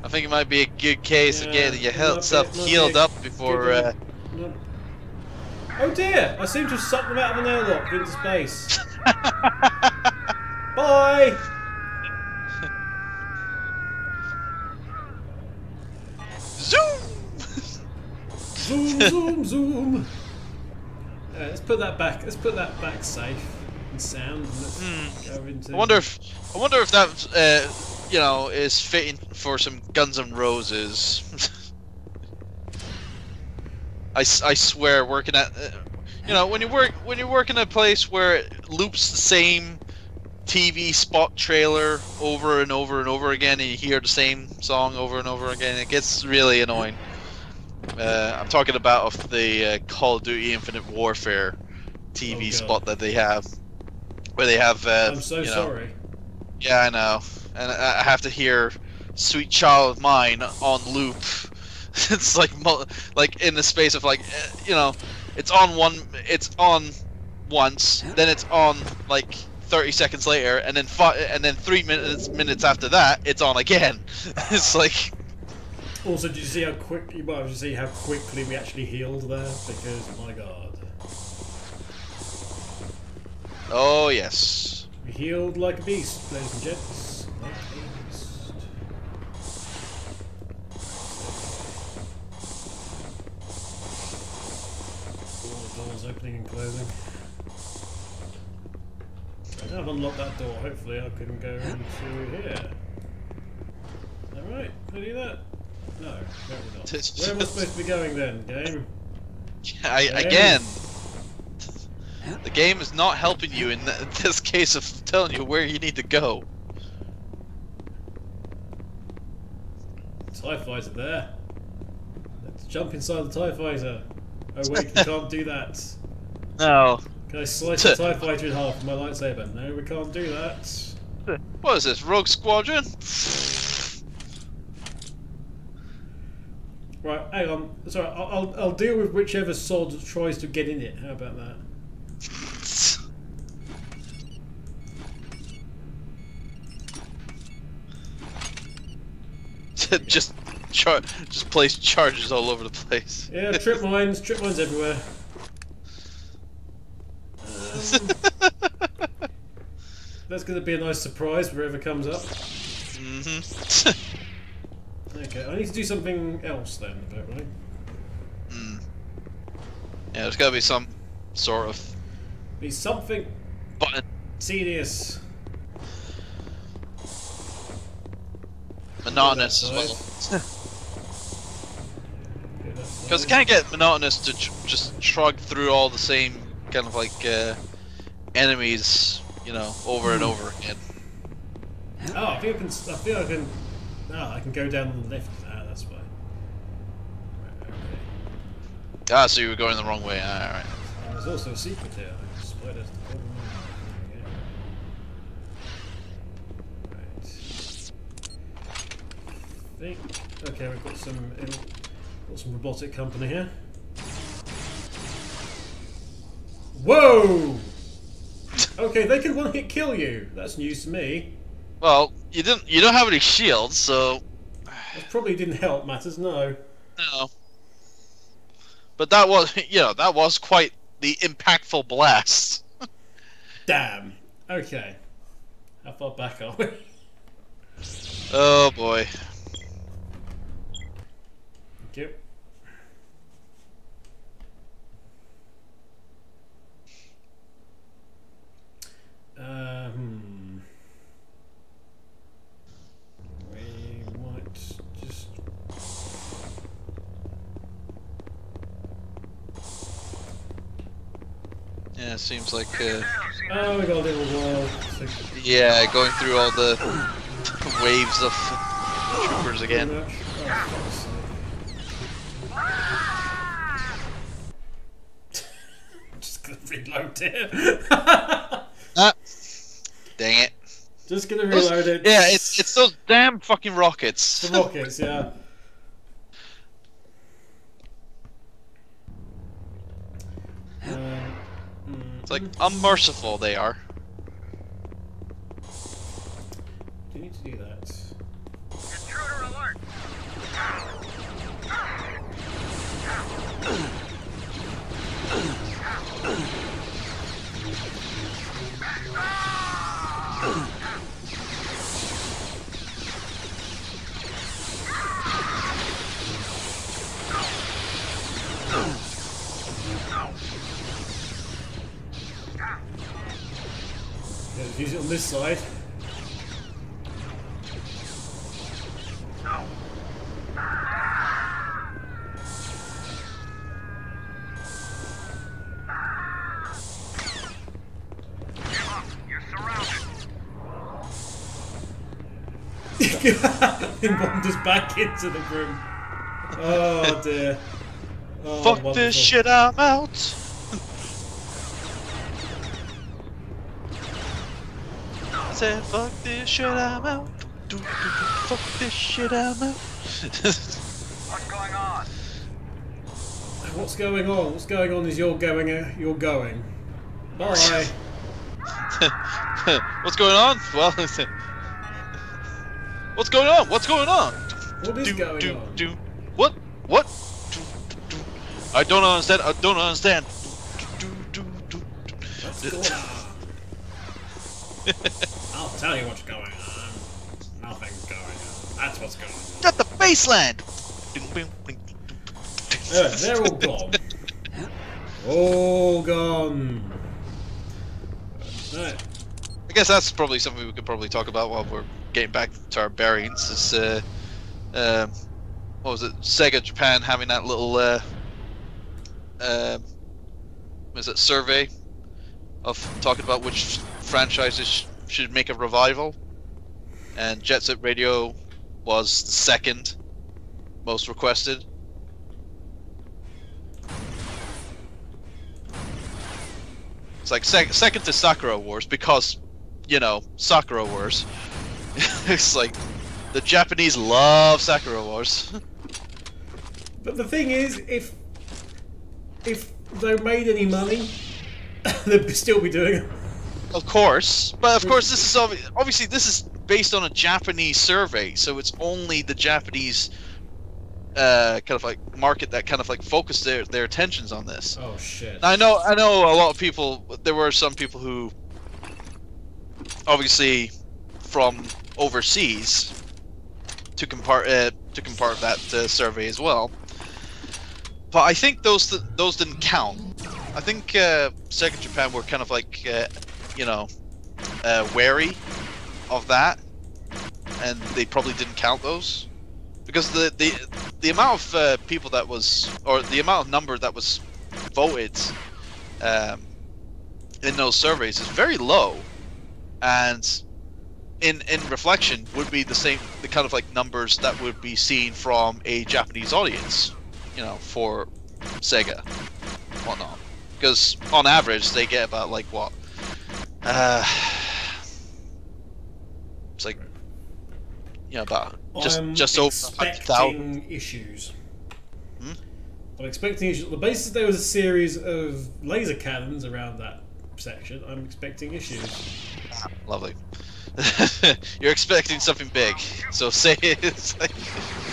I think it might be a good case of getting your self healed up before. Oh dear! I seem to have sucked them out of an airlock into space. Bye! Zoom! Zoom, zoom, zoom! Let's put that back. Let's put that back safe and sound. And let's go into. I wonder if that is fitting for some Guns N' Roses. I swear, working at when you work in a place where it loops the same TV spot trailer over and over and over again, and you hear the same song over and over again, it gets really annoying. I'm talking about the Call of Duty Infinite Warfare TV spot that they have, where they have. I'm so sorry. Yeah, I know, and I have to hear "Sweet Child of Mine" on loop. It's like in the space of it's on once, then it's on like 30 seconds later, and then 3 minutes after that, it's on again. It's like. Also, did you see how quick? You might have to see how quickly we actually healed there, because my God. Oh yes. We healed like a beast, ladies and gents. Like a beast. All the doors opening and closing. I have unlocked that door. Hopefully, I can go into here. Is that right? Can I do that? No, apparently not. Where am I supposed to be going then, game? Again, the game is not helping you in this case of telling you where you need to go. TIE fighter there. Let's jump inside the TIE fighter. Oh wait, we can't do that. No. Can I slice the TIE fighter in half with my lightsaber? No, we can't do that. What is this, Rogue Squadron? Right, hang on. Sorry, I'll deal with whichever sod tries to get in it. How about that? just place charges all over the place. Yeah, trip mines everywhere. That's going to be a nice surprise wherever comes up. Mm-hmm. Okay, I need to do something else then, apparently. Mm. Yeah, there's gotta be some sort of Be something button. tedious. Monotonous as well. Okay, that's Because it fine. can't get monotonous to just shrug through all the same kind of like enemies, you know, over and over again. Oh, I think I can. I can go down the lift. Ah, that's fine. Right, okay. Ah, so you were going the wrong way. Alright. And there's also a secret here. I suppose that's the problem. There we go. Right. Okay, we've got some robotic company here. Whoa! Okay, they can one-hit kill you. That's news to me. Well, you don't have any shields, so That probably didn't help matters. No. no. But that was, you know, that was quite the impactful blast. Damn. Okay. How far back are we? Oh boy. Thank you. We might just. Yeah, it seems like Oh, we got a little while. So yeah, going through all the waves of troopers again. Oh, fuck's sake. Just gonna reload it. Ah, dang it. Just gonna reload it. Yeah, it's those damn fucking rockets. The rockets, yeah. It's like unmerciful they are. Do you need to do that? Intruder alert! Yeah, use it on this side. You're surrounded. He wanders back into the room. Oh dear. Oh, Fuck wonderful. this shit, I'm out. Said fuck this shit, I'm out. Fuck this shit, I'm out. What's going on? What's going on? What's going on is you're going. Bye. What's going on? Well, what's going on? What's going on? What is going on? What? What? I don't understand. I don't understand. What's going on? I'll tell you what's going on. Nothing's going on. That's what's going on. Got the baseland. They're all gone. All gone. Right. I guess that's probably something we could probably talk about while we're getting back to our bearings. Is what was it? Sega Japan having that little was it survey of talking about which franchises should make a revival, and Jet Set Radio was the second most requested. It's like second to Sakura Wars because, you know, Sakura Wars. It's like the Japanese love Sakura Wars. But the thing is, if they made any money, they'd still be doing it. Of course, but of course this is obviously this is based on a Japanese survey, so it's only the Japanese kind of like market that kind of like focus their attentions on this. Oh shit. I know a lot of people, there were some people who obviously from overseas took in part of that survey as well. But I think those didn't count. I think Sega Japan were kind of like wary of that, and they probably didn't count those because the amount of people that was, or the amount of number that was voted in those surveys is very low, and in reflection would be the kind of like numbers that would be seen from a Japanese audience, for Sega, whatnot. Because on average they get about like what, it's like about just over 100,000 issues. Hmm? I'm expecting issues. On the basis there was a series of laser cannons around that section, I'm expecting issues. Lovely. You're expecting something big, so say it's like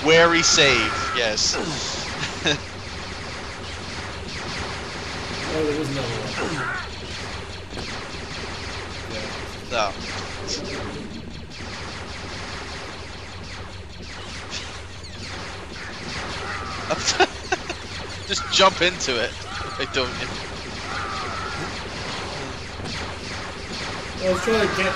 wary save. Yes. Oh, there was another one. No. Just jump into it. I don't. I was trying to get.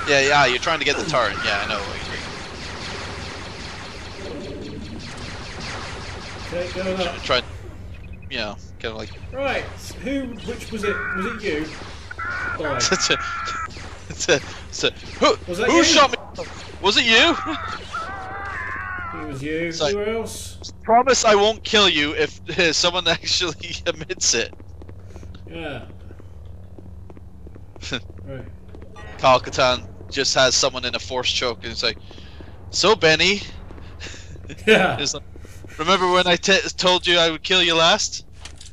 Yeah, you're trying to get the turret. Yeah, I know. Okay, going up. Try, kind of like. Right, which was it? Was it you? Oh. Was that who you? shot me? Was it you? It was you. Like, who else? Promise I won't kill you if someone actually admits it. Yeah. Right. Carl Catan just has someone in a force choke and it's like, so Benny. Yeah. It's like, remember when I told you I would kill you last?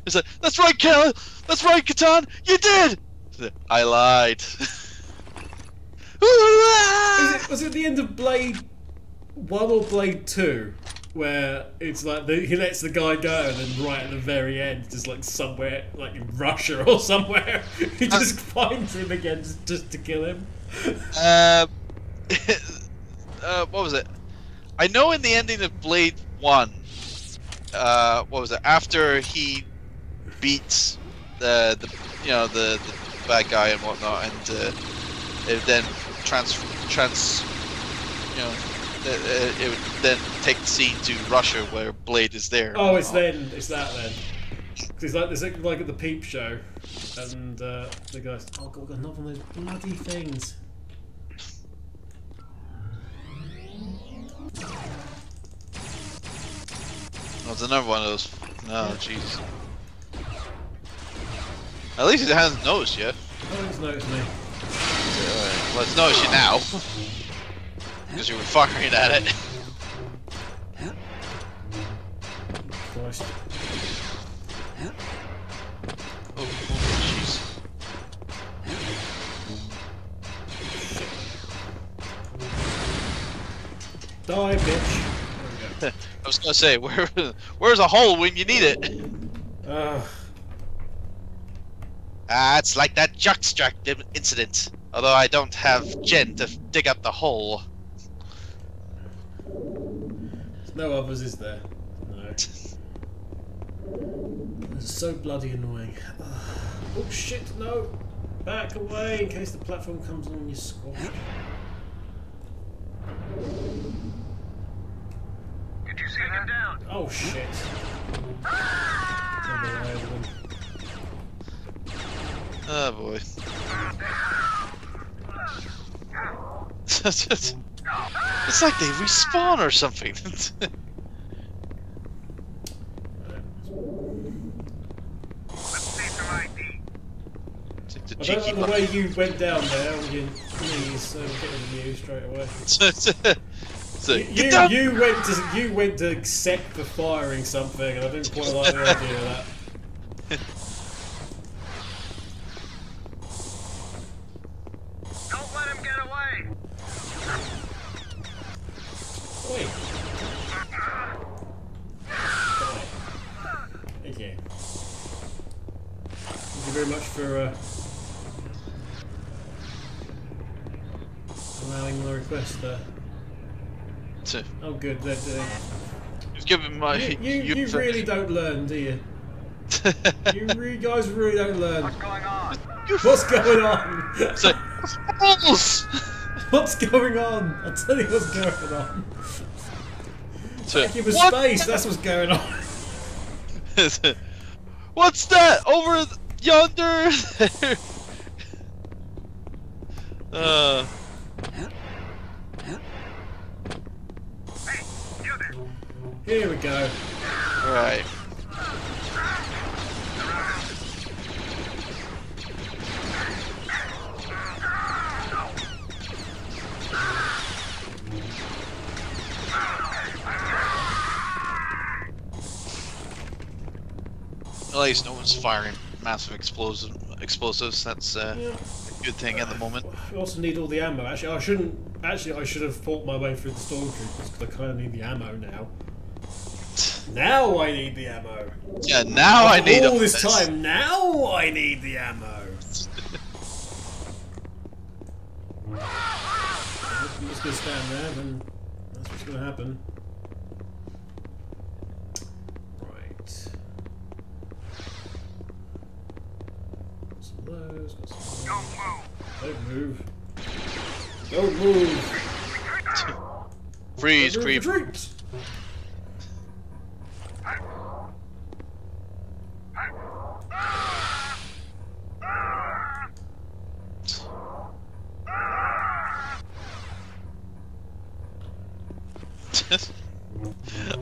It's like, that's right, Cal. That's right, Catan. You did. I lied. Was it the end of Blade 1 or Blade 2? Where it's like he lets the guy go and then right at the very end, just like somewhere, like in Russia or somewhere, he just finds him again just to kill him. What was it? I know in the ending of Blade 1, what was it? After he beats the bad guy and whatnot, and it then it would then take the scene to Russia where Blade is there. Oh, it's that then. It's like there's like at the Peep Show, and the guy's, oh god, got another one of those bloody things. Oh, it's another one of those. Oh, jeez. At least it hasn't noticed yet. Oh, it's noticed me. Well, it's noticed you now. Because you were firing at it. Christ. Oh, jeez. Die, bitch. I was gonna say, where's a hole when you need it? It's like that jockstrap incident. Although I don't have Jen to dig up the hole. There's no others, is there? No. It's so bloody annoying. Oh shit, no! Back away in case the platform comes on you squashed. Did you see him down? Oh shit. Oh boy. It's like they respawn or something. Let's see some ID. I don't like the way you went down there on your knees, so we'll get rid of you straight away. So, get down. You went to accept for firing something, and I didn't quite like the idea of that. Don't let him get away. Wait. Thank you. Thank you very much for request there. Oh, good. They're doing. You've given my. You really don't learn, do you? You guys really don't learn. What's going on? What's going on? So, balls! What's going on? I'll tell you what's going on. So, Give us what? space. That's what's going on. What's that over yonder? Here we go. Right. At least no one's firing massive explosives. That's a good thing at the moment. We also need all the ammo. Actually, I should have fought my way through the Stormtroopers because I kind of need the ammo now. Now I need the ammo. Yeah, now I need all this time. Now I need the ammo. I'm just gonna stand there, then that's what's gonna happen. Right. Got some of those. Got some of those. Don't move. Don't move. Freeze, Don't creep. retreat.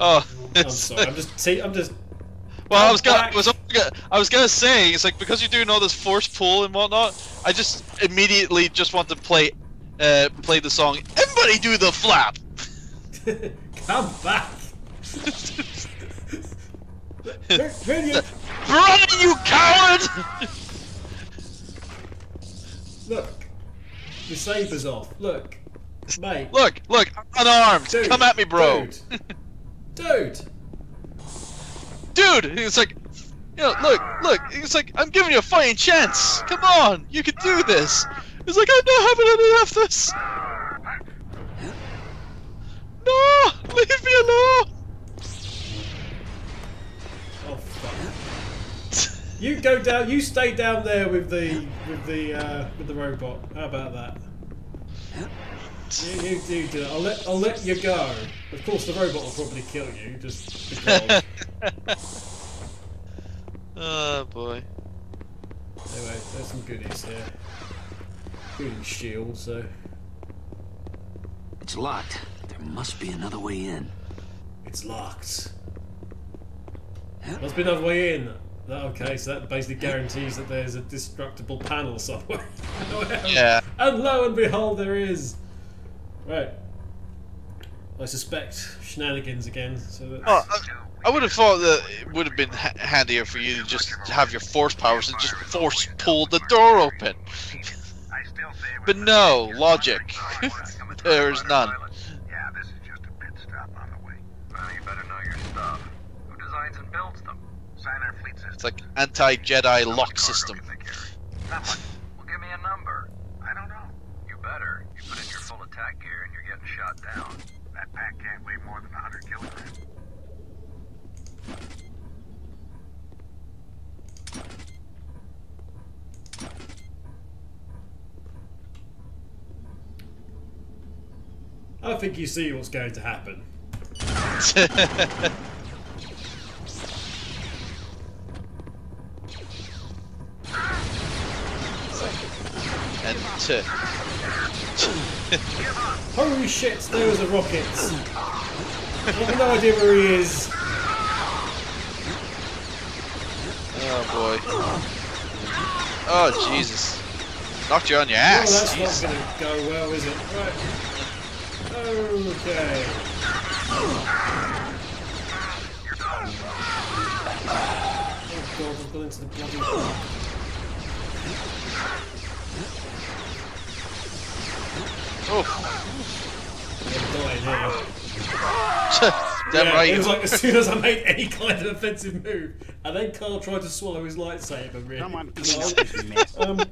Oh, I'm sorry. I'm just. Well, I was gonna say, it's like because you're doing all this force pull and whatnot, I just immediately just want to play the song. Everybody do the flap. Come back. Run, you coward! Look, the saber's off. Look, mate. Look, I'm unarmed. Dude, Come at me, bro. Dude. Dude, it's like, you know, look. It's like I'm giving you a fighting chance. Come on, you can do this. It's like I'm not having any of this. No, leave me alone. Oh fuck. You go down. You stay down there with the robot. How about that? You do it. I'll let you go. Of course, the robot will probably kill you just because. Oh boy. Anyway, there's some goodies here. Including shield, so. It's locked. There must be another way in. It's locked. Must be another way in. Okay, so that basically guarantees that there's a destructible panel somewhere. Yeah. And lo and behold, there is. Right. I suspect shenanigans again. So that's... Oh, I would have thought that it would have been handier for you to just have your force powers and just force pull the door open. But no, logic. There is none. Yeah, this is just a pit stop on the way. Well, you better know your stuff. Who designs and builds them? Sign our fleet system. It's like anti-Jedi lock system. Someone will give me a number. I don't know. You better. You put in your full attack gear and you're getting shot down. That pack can't weigh more than 100 kilograms. I think you see what's going to happen. And Holy shit, those are rockets. I have no idea where he is. oh boy. Oh Jesus. Knocked you on your ass. Well, that's Jeez. not going to go well, is it? Right. Okay. Oh god, I've gone into the bloody... Oh. I'm dying here. Damn Yeah, right. it was like as soon as I made any kind of offensive move, and then Carl tried to swallow his lightsaber. Really. Come on, clean up this mess. Okay.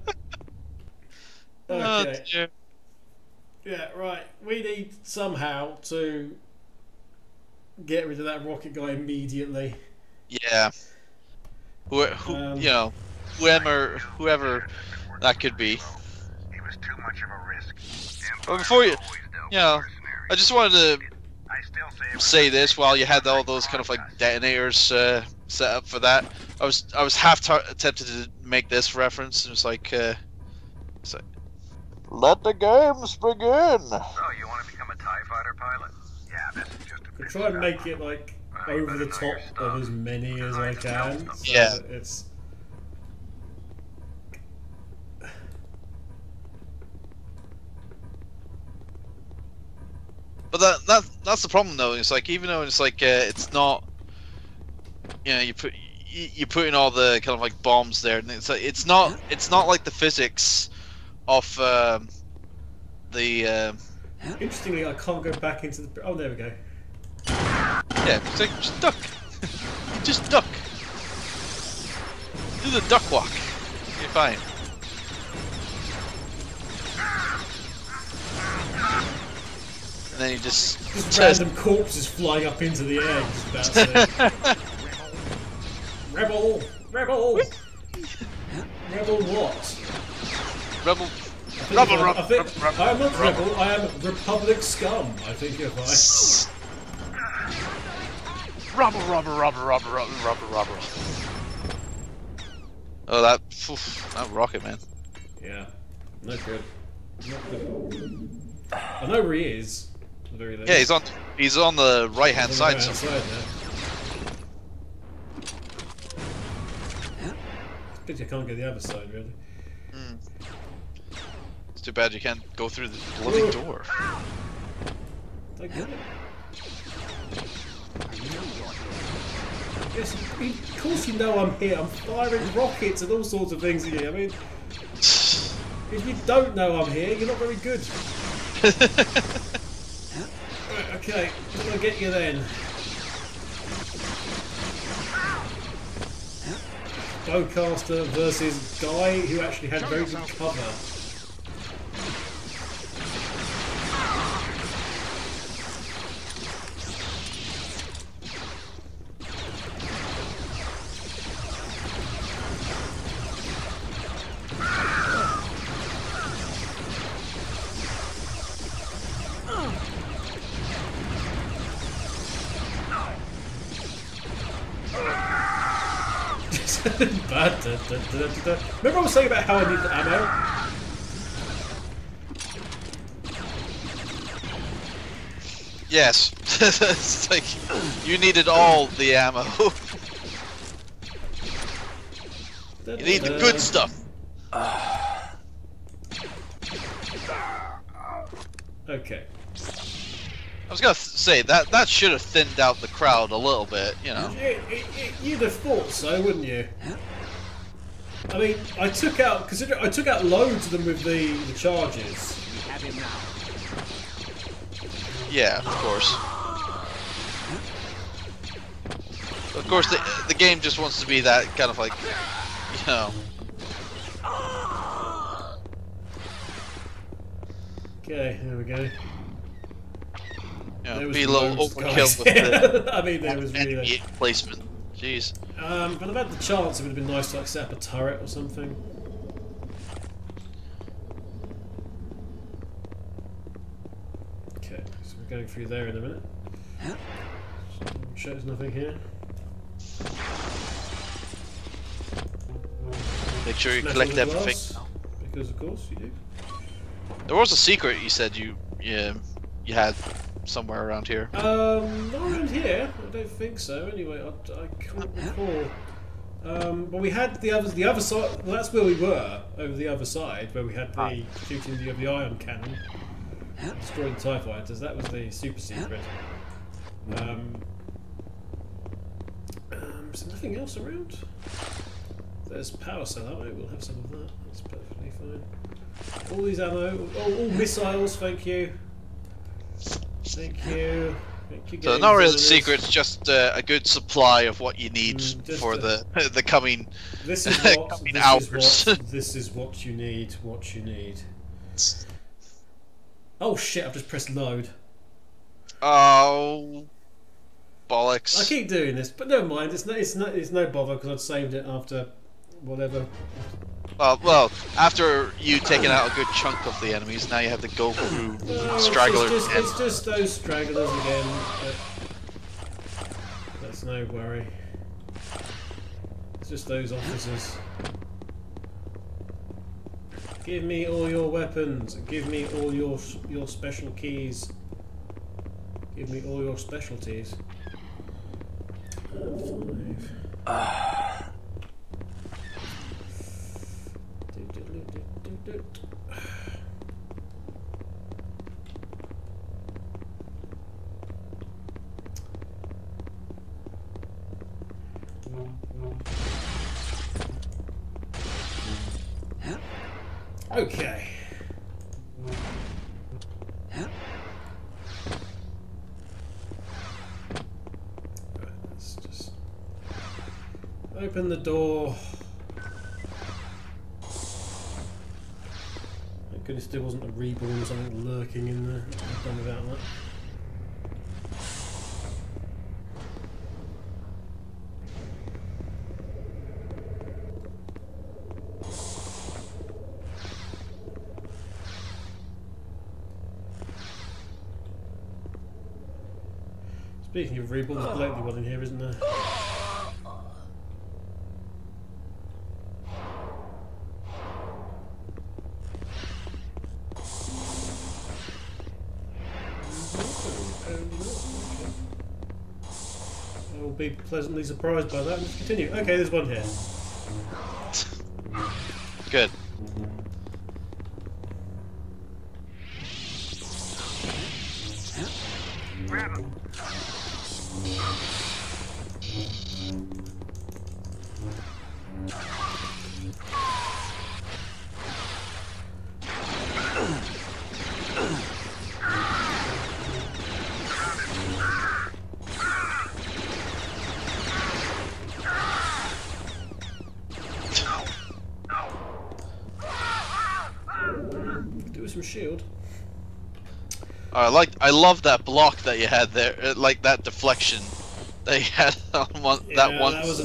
Oh, dear. Yeah, right. We need somehow to get rid of that rocket guy immediately. Yeah. You know, whoever that could be. He was too much of a risk. But before you, Always dealt you know, with mercenaries. I just wanted to I still say this while you had all those kind of like detonators set up for that. I was half tempted to make this reference. And it's like, let the games begin. Oh, you want to become a TIE fighter pilot? Yeah, this is just a I try and make it like over the top of as many as I can. So Yeah. that it's. But that's the problem though. It's like even though it's like it's not, you know, you put in all the kind of like bombs there, and it's not like the physics of the. Interestingly, I can't go back into the. Oh, there we go. Yeah, it's like just duck. You just duck. Do the duck walk. You're fine. And then you just random corpses flying up into the air. Just about to rebel, rebel, rebel what? Rebel. I am not rebel. I am Republic scum. I think you're fine. Robber. Oh, that rocket, man. Yeah, not good. Not good. I know where he is. Yeah, he's on the right hand side. It's a pity I can't get the other side, really. It's too bad you can't go through the bloody door. Did I get it? Yes, of course you know I'm here. I'm firing rockets and all sorts of things at you. I mean, if you don't know I'm here, you're not very good. Right, okay, I'm gonna get you then. Bowcaster versus guy who actually had very good cover. Remember I was saying about how I need the ammo? Yes. It's like you needed all the ammo. You need the good stuff. Okay. I was gonna say that should have thinned out the crowd a little bit, you know. You'd have thought so, wouldn't you? I mean, I took out loads of them with the charges. We have him now. Yeah, of course. Of course, the game just wants to be that kind of like, you know. Okay, there we go. You know, There was be a little loads of overkill guys. with the I mean, there was really. enemy placement. Jeez. But I've had the chance. It would have been nice to like set up a turret or something. Okay, so we're going through there in a minute. Sure, there's nothing here. Make sure you Smash collect all the everything. glass, because of course you do. There was a secret you said you had somewhere around here. Not around here. I don't think so. Anyway, I can't recall. But we had the other side. Well, that's where we were over the other side, where we had the shooting the ion cannon, destroying the TIE fighters. That was the super secret. Is there nothing else around? There's power cell ammo. We'll have some of that. That's perfectly fine. All these ammo. All missiles. Thank you. Thank you. Thank you. So not really the secret, it's just a good supply of what you need for the coming This is what. coming this hours. is what. This is what you need. What you need. Oh shit! I've just pressed load. Oh, bollocks! I keep doing this, but never mind. It's no bother because I'd saved it after whatever. Well, after you taken out a good chunk of the enemies, now you have to go through stragglers. It's just those stragglers again. But that's no worry. It's just those officers. Give me all your weapons. Give me all your special keys. Give me all your specialties. 5. Okay. Right, let's just open the door. Thank goodness there wasn't a reborn or something lurking in there. I've done without that. Speaking of reborn, there's blatantly one in here, isn't there? I will be pleasantly surprised by that. Let's continue. Okay, there's one here. Good. Do with some shield. I love that block that you had there, like that deflection that you had on one. Yeah, that one. That was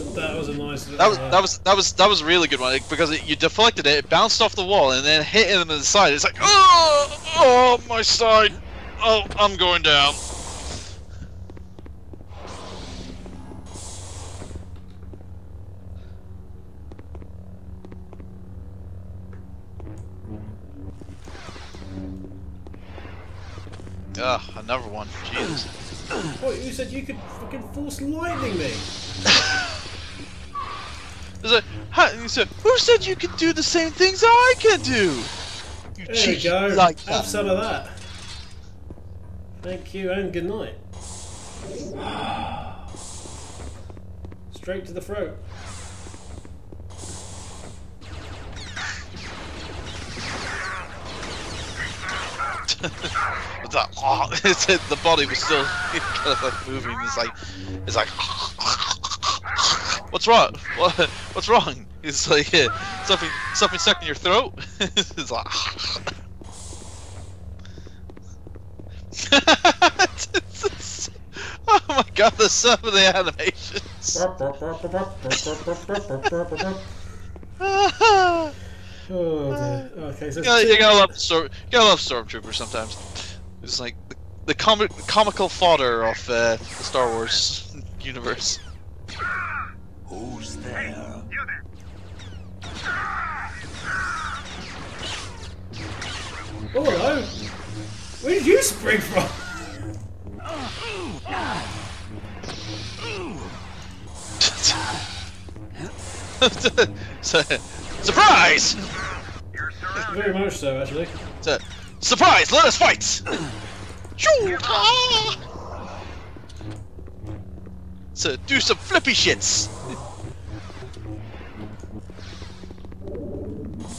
a nice. That was a really good one because you deflected it, it bounced off the wall, and then hit him in the side. It's like, oh, my side. Oh, I'm going down. Ugh, another one. Jesus. What, you said you could fucking force lightning me? He said, who said you could do the same things I can do? You There we cheat go. like Have that. some of that. Thank you and good night. Straight to the throat. The body was still kind of like moving. It's like, what's wrong? What's wrong? It's like something stuck in your throat. It's like, oh my god, the some of the animations. Oh dear. Okay, so You gotta love Stormtroopers sometimes. It's like the comical fodder of the Star Wars universe. Who's there? You there. Oh hello! Where did you spring from? Surprise! You're surrounded. Very much so, actually. Surprise! Let us fight! So do some flippy shits.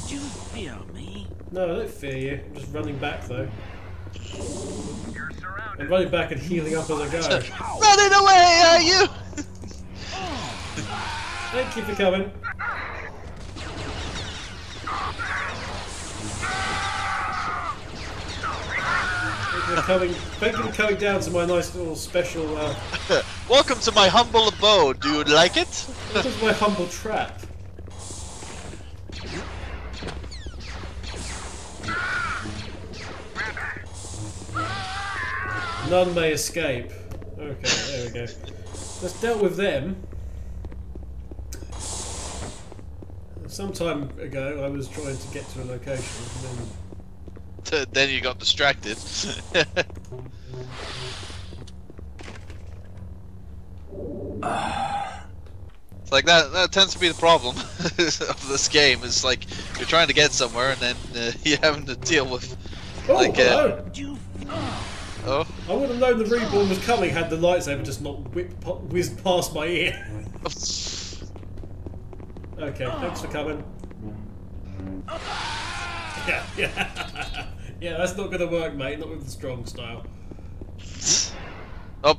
Did you fear me? No, I don't fear you. I'm just running back though. You're surrounded. I'm running back and healing up as I go. Running away, are you? Thank you for coming. Thank you for coming down to my nice little special. Welcome to my humble abode. Do you like it? This is my humble trap. None may escape. Okay, there we go. Let's deal with them. Some time ago, I was trying to get to a location, and Then you got distracted. It's like that tends to be the problem of this game. It's like you're trying to get somewhere and then you're having to deal with like hello. Oh. I would have known the reborn was coming had the lightsaber just not whizzed past my ear. Okay, thanks for coming. Yeah, yeah, that's not gonna work, mate. Not with the strong style. Oh,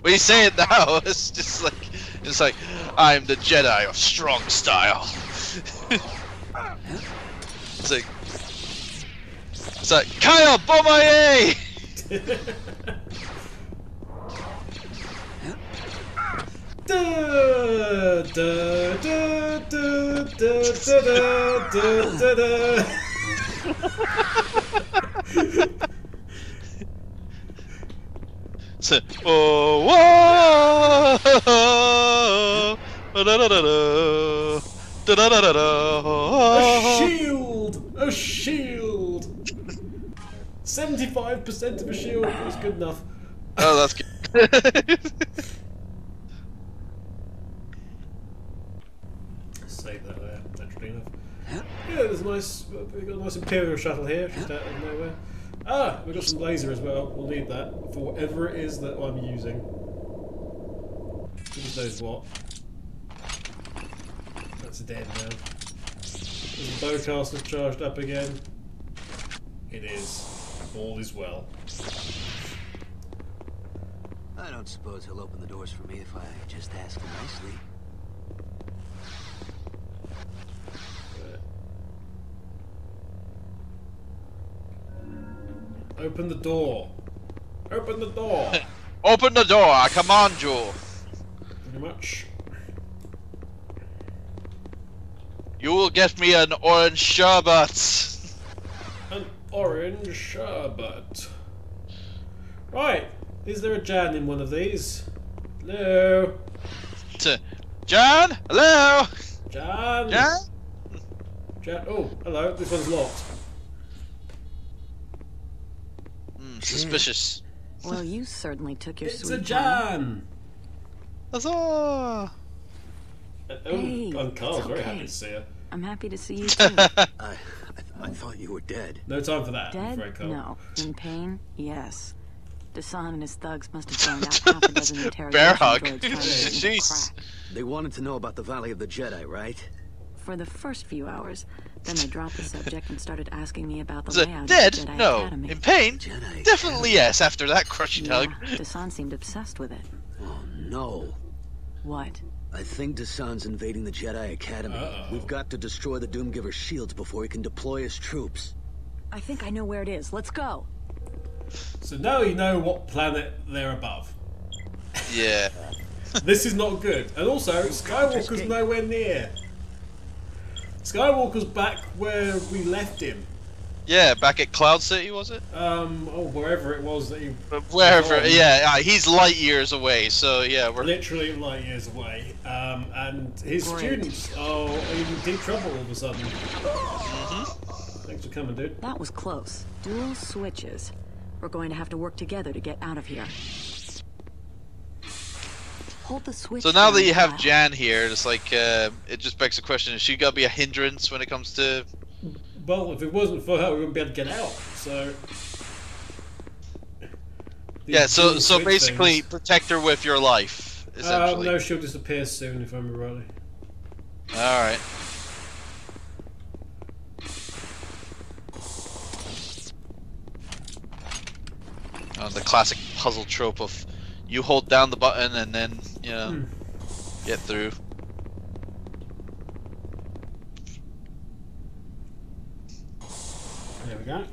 when you say it now, it's like I'm the Jedi of strong style. It's like Kyle Bomaye. So, oh, whoa, a shield! A shield! 75% of a shield was good enough. Oh, that's good. Save that there, naturally enough. Yeah, there's a nice, we've got a nice Imperial shuttle here, just out of nowhere. Ah, we've got some laser as well. We'll need that for whatever it is that I'm using. Who knows what? That's dead now. Is the bowcaster charged up again? It is. All is well. I don't suppose he'll open the doors for me if I just ask him nicely. Open the door. Open the door. Open the door, I command you. Pretty much. You will get me an orange sherbet. An orange sherbet. Right. Is there a Jan in one of these? Hello? John? Hello? Jan? Jan? Jan? Oh, hello. This one's locked. Suspicious. Well, you certainly took your It's sweet a time. Jan! Huzzah! Hey, I'm Carl's it's very okay. happy to see her. I'm happy to see you too. I thought you were dead. No time for that, I'm Dead? afraid, Carl. No. In pain? Yes. Dasan and his thugs must have burned out half a dozen interrogation Bear hug. droids trying to get into the Jeez. crack. They wanted to know about the Valley of the Jedi, right? For the first few hours, then they dropped the subject and started asking me about the Is it layout dead? of the Jedi No. Academy. In pain? Jedi Definitely yes, after that crushing Yeah, hug. Dasan seemed obsessed with it. Oh no. What? I think Dasan's invading the Jedi Academy. We've got to destroy the Doomgiver's shields before he can deploy his troops. I think I know where it is. Let's go. So now you know what planet they're above. Yeah. This is not good. And also, Skywalker's nowhere near. Skywalker's back where we left him. Yeah, back at Cloud City, was it? Wherever it was that he... Wherever, was on. yeah, he's light years away, so yeah, we're... Literally light years away. And his Great. students are in deep trouble all of a sudden. Thanks for coming, dude. That was close. Dual switches. We're going to have to work together to get out of here. Hold the switch. So now down that you have flat. Jan here, it's like, it just begs the question, is she gonna be a hindrance when it comes to... Well, if it wasn't for her, we wouldn't be able to get out, so... Yeah, so These switch basically things. protect her with your life, essentially. No, she'll disappear soon, if I remember rightly. Alright. The classic puzzle trope of you hold down the button and then, you know, get through. There we go.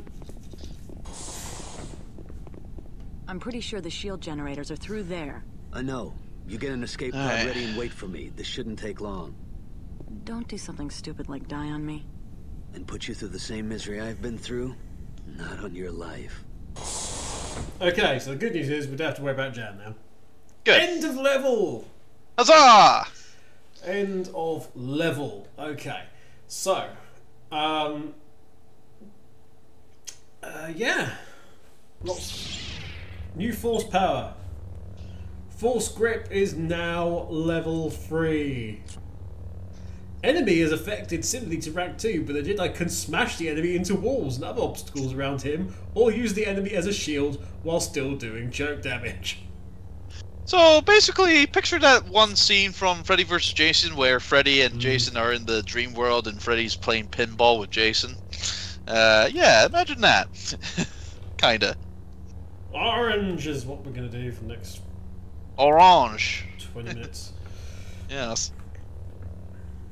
I'm pretty sure the shield generators are through there. I know. You get an escape pod ready and wait for me. This shouldn't take long. Don't do something stupid like die on me. And put you through the same misery I've been through? Not on your life. Okay, so the good news is we don't have to worry about Jan now. Good. End of level! Huzzah! End of level. Okay. So, yeah. Lots. New force power. Force grip is now level 3. Enemy is affected similarly to rank 2, but the Jedi can smash the enemy into walls and other obstacles around him, or use the enemy as a shield while still doing choke damage. So basically, picture that one scene from Freddy vs. Jason where Freddy and Jason are in the dream world and Freddy's playing pinball with Jason. Yeah, imagine that. Kinda. Orange is what we're going to do for the next Orange. 20 minutes. Yes.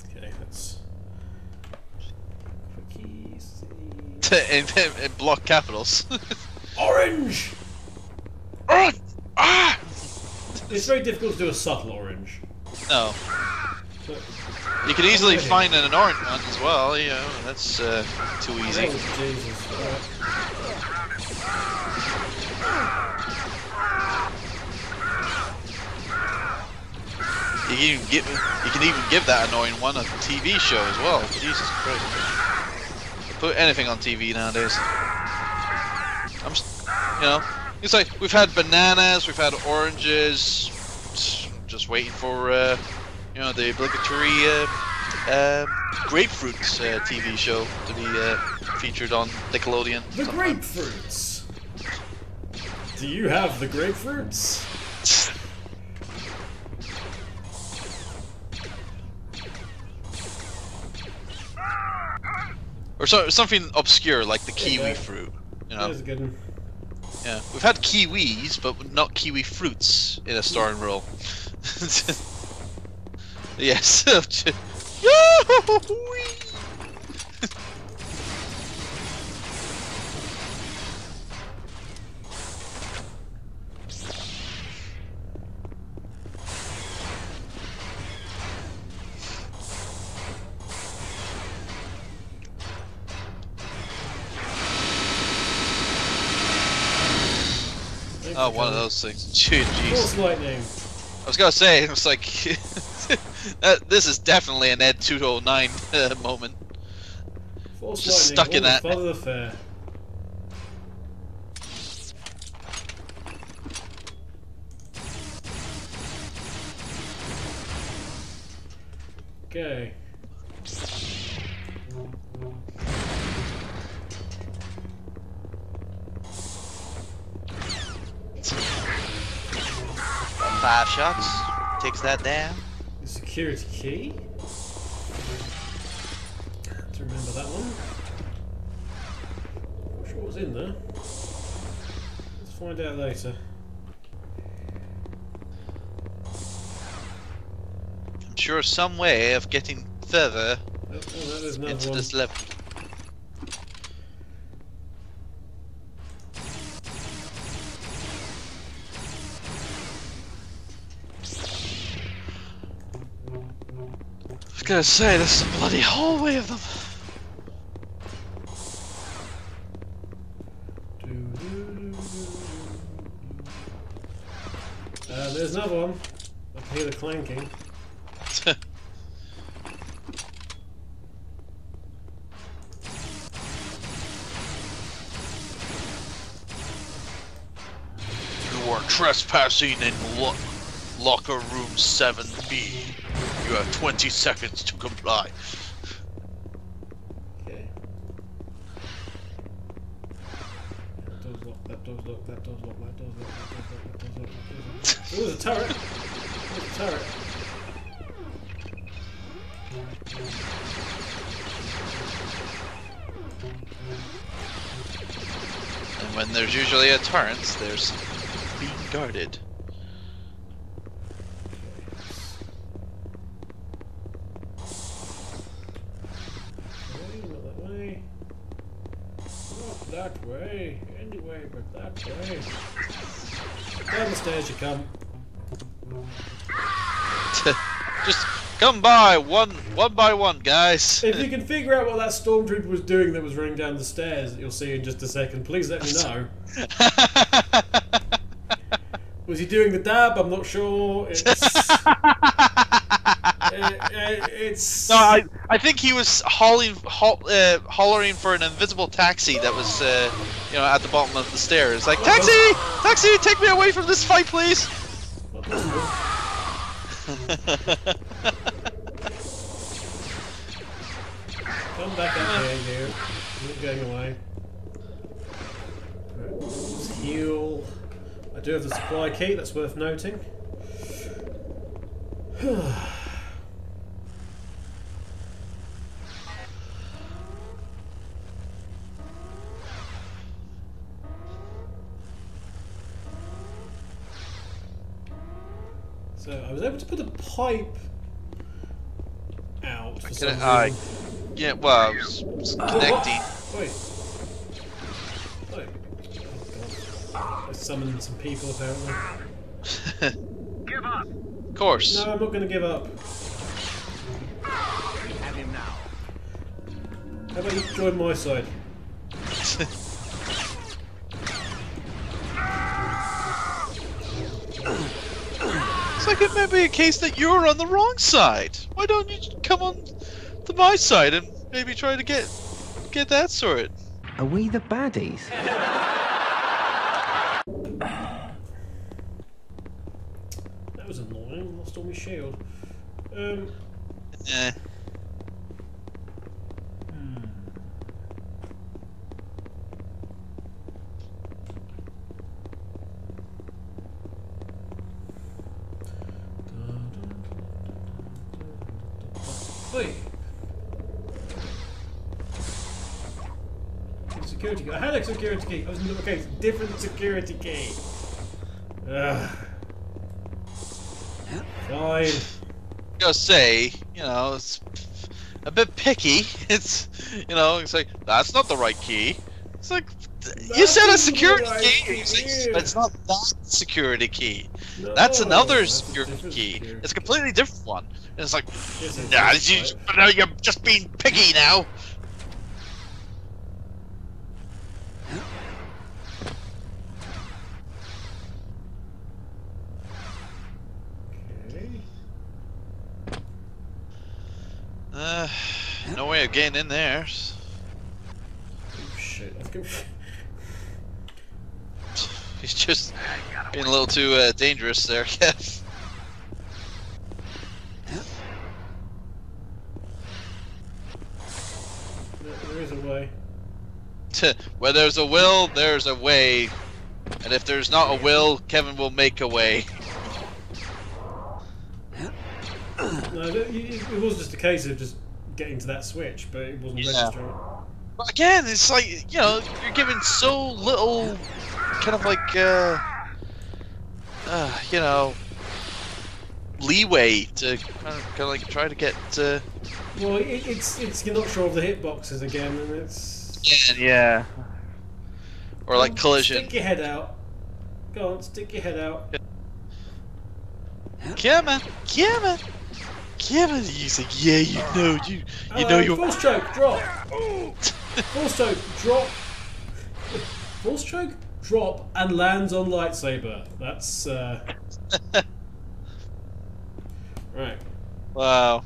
Okay, let's... Quick easy... in block capitals. Orange! Orange! Ah! It's very difficult to do a subtle orange. No. But You can easily find an orange one as well, you know, that's too easy. oh, Jesus. Right. You can even give that annoying one a TV show as well. Jesus Christ. Put anything on TV nowadays. You know, it's like we've had bananas, we've had oranges. Just waiting for you know, the obligatory grapefruits TV show to be featured on Nickelodeon. The grapefruits! Do you have the grapefruits? Or something obscure like the kiwi fruit. You know? That was a good one. Yeah, we've had kiwis, but not kiwi fruits in a starring role. Yes. Yahoo! Oh, one of those things. Jeez. Force lightning. I was gonna say, it was like, this is definitely an Ed 209 moment. Force Just lightning. stuck in that. Father of the fair. Okay. Five shots. Takes that down. The security key. Have to remember that one. Not sure what's in there. Let's find out later. I'm sure some way of getting further Oh, no, there's another into one. this level. I was gonna say, this is a bloody hallway of them. There's another one. I can hear the clanking. You are trespassing in locker room 7B. You have 20 seconds to comply. Okay. That door's locked, that door's locked, that door's locked, that door's locked, that door's locked, that door's locked, that door's locked. Oh, there's a turret! There's a turret. And when there's usually a turret, there's being guarded. Not that way. Anyway, but that way. Down the stairs you come. Just come by one by one, guys. If you can figure out what that stormtrooper was doing that was running down the stairs that you'll see in just a second, please let me know. Was he doing the dab? I'm not sure. It's... No, I think he was hollering for an invisible taxi that was, you know, at the bottom of the stairs. Like, taxi! Taxi! Take me away from this fight, please! Come back up here, I'm not going away. Right, let's heal. I do have the supply key, that's worth noting. So I was able to put a pipe out for some reason. Yeah, well, I was connecting. Wait. Wait. Oh god. I summoned some people apparently. Give up! Of course. No, I'm not going to give up. Have him now. How about you join my side? It's like it may be a case that you're on the wrong side. Why don't you come on to my side and maybe try to get that sorted? Are we the baddies? That was annoying. Lost all my shield. Eh. Wait. Security key. I had a security key. I was in the okay. Different security key. Ugh. Fine. Gotta say, you know, it's a bit picky. It's, you know, it's like that's not the right key. It's like you said a security key. It's, like, but it's not that security key. No, that's another that's security key. security It's a completely different one. And it's like, Yes, it nah, is, you're just being picky now. Okay. No way of getting in there. Oh shit! I've got... He's just being a little too dangerous there, Kev. There is a way. Where there's a will, there's a way. And if there's not a will, Kevin will make a way. No, it was just a case of just getting to that switch, but it wasn't registering. But again, it's like, you know, you're given so little kind of like, you know, leeway to kind of like try to get. Well, it's you're not sure of the hitboxes again, and it's. Yeah. Or like collision. Stick your head out. Go on, stick your head out. Come on. He's like, yeah, you know you. Full stroke, drop. Full stroke, drop. Full stroke, drop, and lands on lightsaber. That's right. Wow.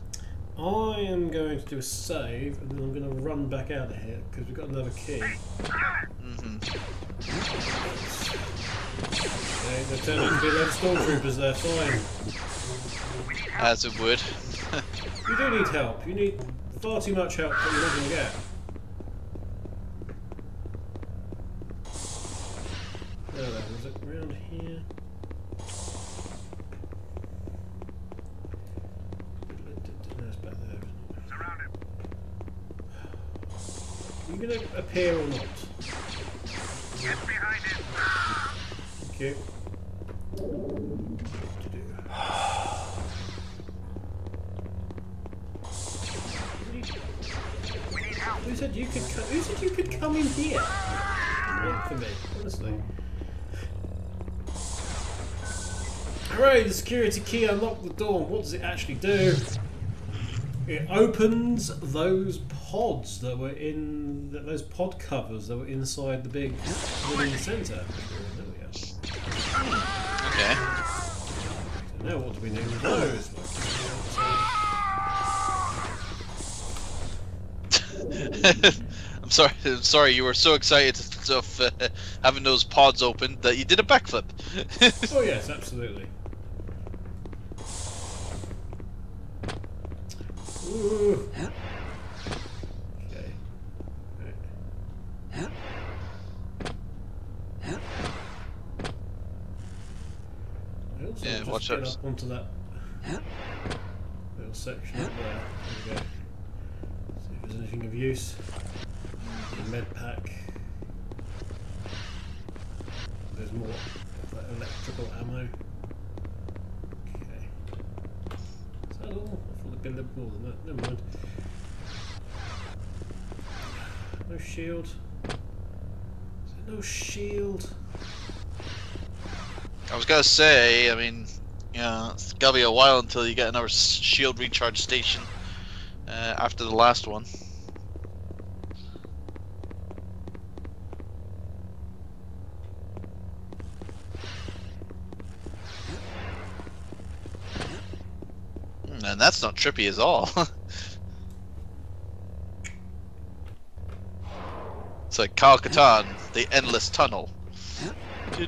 I am going to do a save, and then I'm going to run back out of here because we've got another key. Okay, they're turning out to be a load of stormtroopers there. Fine. As it would. You do need help. You need far too much help that you're not going to get. Was it around here? No, it's back there. Surrounded. Are you going to appear or not? Get behind it. Thank you. Who said you could come? Who said you could come in here? Wait for me, honestly. Hooray, the security key unlocked the door. What does it actually do? It opens those pods that were in... those pod covers that were inside the big wooden centre. There we go. Okay. So now what do we do with those? I'm sorry. You were so excited of having those pods open that you did a backflip. Oh yes, absolutely. Ooh. Okay. Yeah, watch get out. up onto that little section up there. There we go. See if there's anything of use. Med pack. There's more of that electrical ammo. Okay. Is that all? I thought there'd be a little more than that. Never mind. No shield. Is there no shield? I was gonna say, I mean, yeah, it's gotta be a while until you get another shield recharge station after the last one. And that's not trippy at all. It's like Kyle Katarn, the endless tunnel. Kyle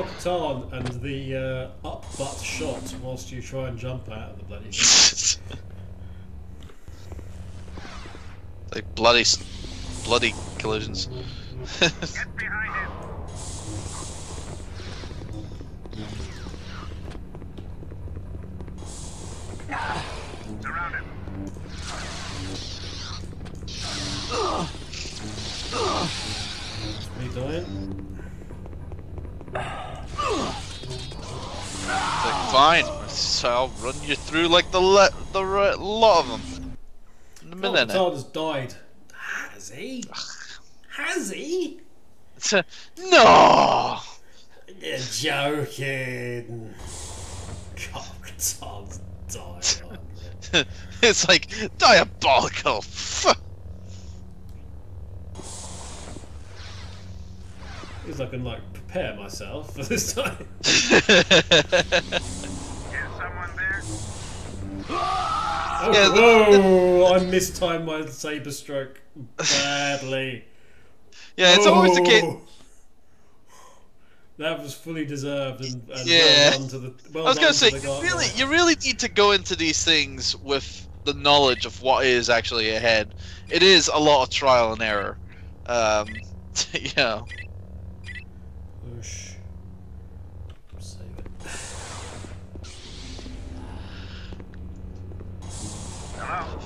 Katarn and the up butt shot whilst you try and jump out of the bloody thing. Like bloody collisions. Get behind him. Surround him. Me dying? It's like, fine, so I'll run you through like the lot of them. In a minute. Kyle Katarn has died. Has he? Has he? No! You're joking. Kyle Katarn's died. It's like diabolical. Because I can prepare myself for this time. Is someone there? Oh, Yeah, whoa! I mistimed my saber stroke badly. Yeah, it's always the case. Whoa. That was fully deserved and Yeah. well done to the. Well I was done gonna to say, the guy. you really need to go into these things with the knowledge of what is actually ahead. It is a lot of trial and error. Yeah. Whoosh. Save it. Hello?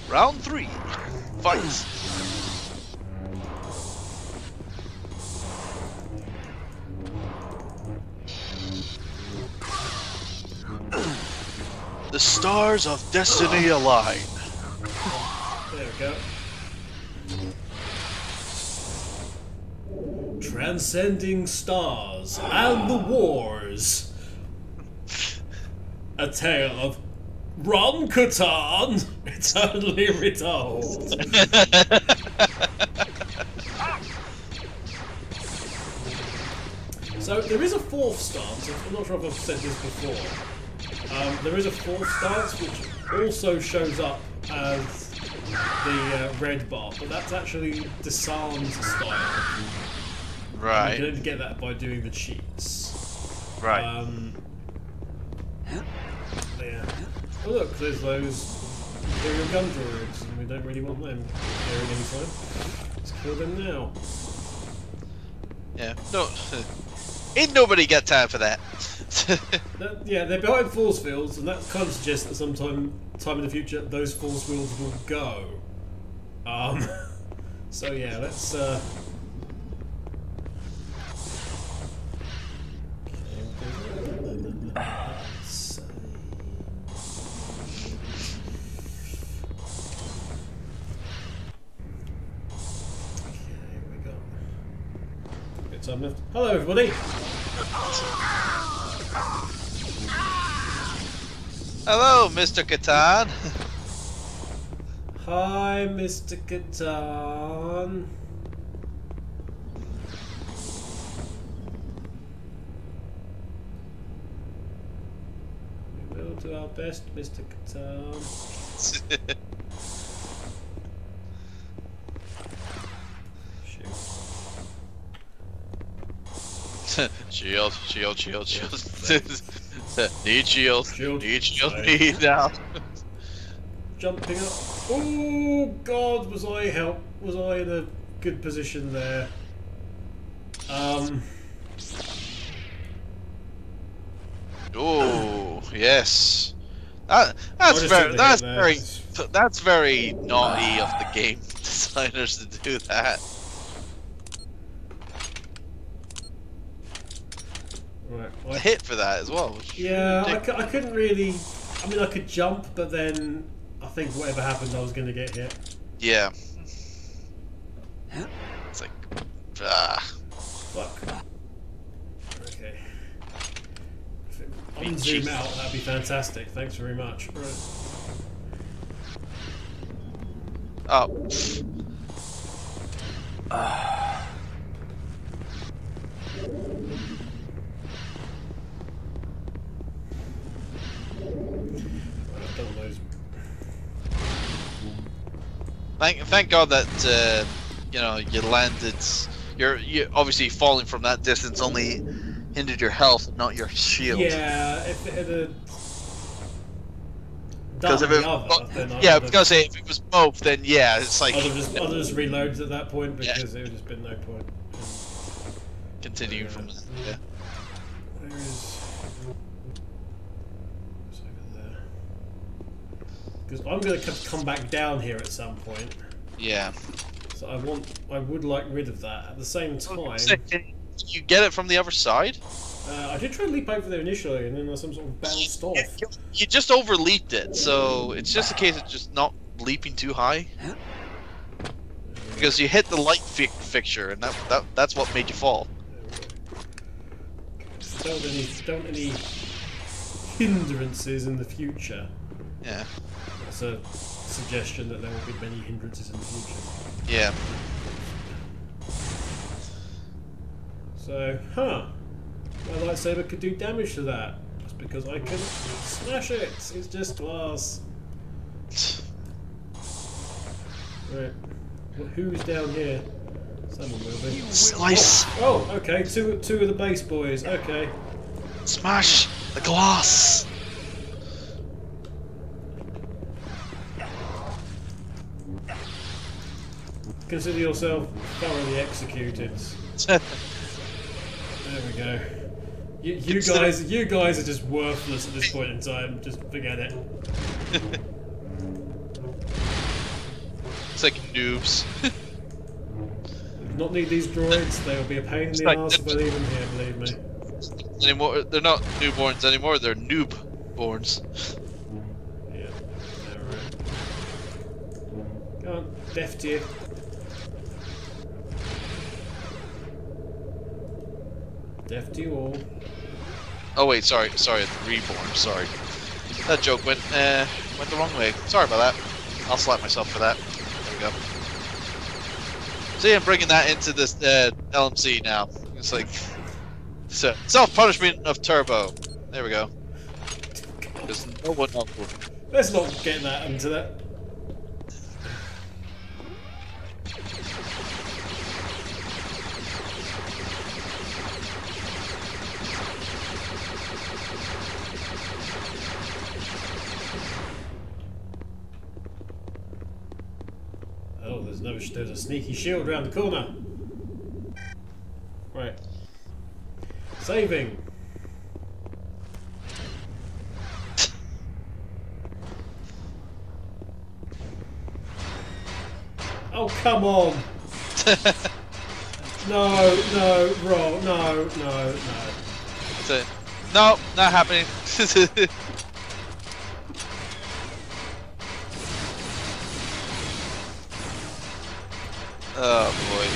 Round 3. Fight. The stars of destiny align. There we go. Transcending stars and the wars. A tale of Ron Katarn, eternally retold. So there is a fourth stance. I'm not sure if I've said this before. There is a fourth stance which also shows up as the red bar, but that's actually disarmed style. Right. You can only get that by doing the cheats. Right. Yeah. Oh look, there's those Imperial gun droids, and we don't really want them appearing anytime. Let's kill them now. Yeah. No. Ain't nobody got time for that. Yeah, they're behind force fields, and that kind of suggests that sometime in the future those force fields will go. So yeah, let's time left. Hello, everybody. Hello, Mr. Catan. Hi, Mr. Catan. We will do our best, Mr. Catan. Shield. Need shield. Need shield. Need now. Jumping up. Oh God, was I in a good position there? Oh yes. That's very naughty of the game designers to do that. Right. A hit for that as well. Yeah, I couldn't really. I mean, I could jump, but then I think whatever happened, I was going to get hit. Yeah. It's like, Fuck. Okay. If it unzoom out, that'd be fantastic. Thanks very much. Right. Oh. Thank God that you know, you landed. You obviously falling from that distance only hindered your health, not your shield. Yeah, if it had because if done it, the other, then yeah, I was gonna say if it was both, then yeah, it's like I'd have just reloaded at that point because there would just been no point. Continue from that. Yeah. Where is? It's over there. Because I'm going to come back down here at some point. Yeah. So I would like rid of that. At the same time, Can you get it from the other side? I did try to leap over there initially, and then some sort of bounced off. You just overleaped it, so it's just a case of just not leaping too high. Because you hit the light fixture, and that's what made you fall. Don't any hindrances in the future. Yeah. That's a suggestion that there will be many hindrances in the future. Yeah. So, my lightsaber could do damage to that. That's because I can smash it. It's just glass. Right. Who's down here? Someone will be. Slice. Oh, okay. Two of the base boys. Okay. Smash the glass. Consider yourself thoroughly executed. There we go. You guys are just worthless at this point in time. Just forget it. It's like noobs. Not need these droids. They will be a pain in the arse if I leave them here. Believe me. Anymore, they're not newborns anymore. They're noob-borns. Yeah. Alright. Come on, death to you. Death to you all. Oh wait, sorry, reborn. Sorry, that joke went the wrong way. Sorry about that. I'll slap myself for that. There we go. See, I'm bringing that into this LMC now. It's like self-punishment of Turbo. There we go. Because no one else will. Let's not get that into that. Oh, there's a sneaky shield around the corner. Right. Saving. Oh, come on. No, Roll. No. So, no, not happening. Oh boy.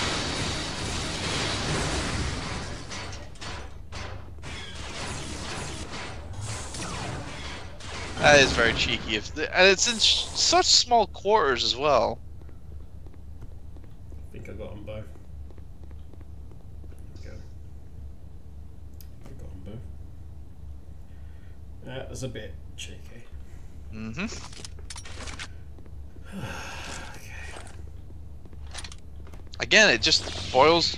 That is very cheeky. And it's in such small quarters as well. I think I got them both. There we go. I got them both. That was a bit cheeky. Mm-hmm. Again, it just boils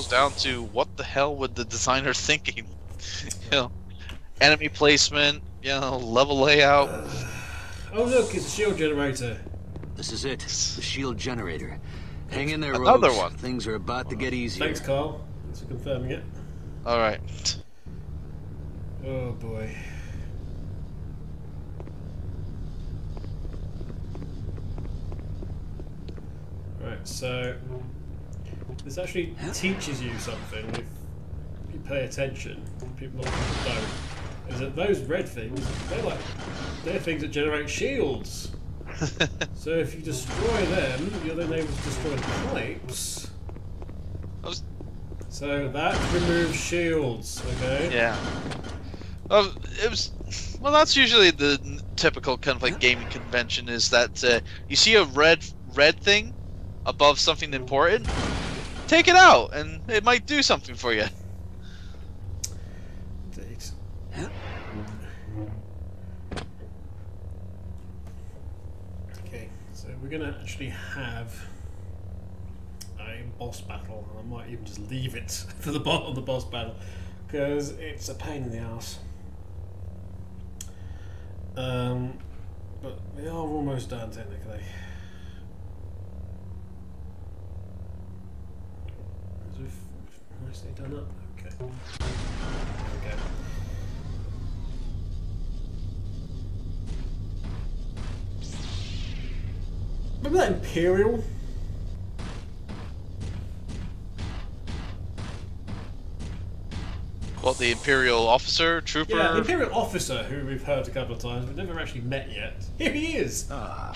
down to what the hell would the designer thinking? You know, enemy placement, you know, level layout. Oh look, it's a shield generator. This is it. The shield generator. Hang in there, Another Rogues. one. Things are about to get easier. Thanks, Carl. Thanks for confirming it. Alright. Oh boy. Right, so this actually teaches you something if you pay attention. People often don't. Is that those red things? They're things that generate shields. So if you destroy them, you're then able to destroy the pipes. So that removes shields. Okay. Yeah. It was. Well, that's usually the typical kind of like gaming convention is that you see a red thing above something important, take it out, and it might do something for you. Indeed. Okay, so we're gonna actually have a boss battle. I might even just leave it for the boss battle because it's a pain in the ass. But we are almost done technically. Nicely done up. Okay. There we go. Remember that Imperial? What, the Imperial officer, trooper? Yeah, the Imperial officer who we've heard a couple of times, we've never actually met yet. Here he is! Ah,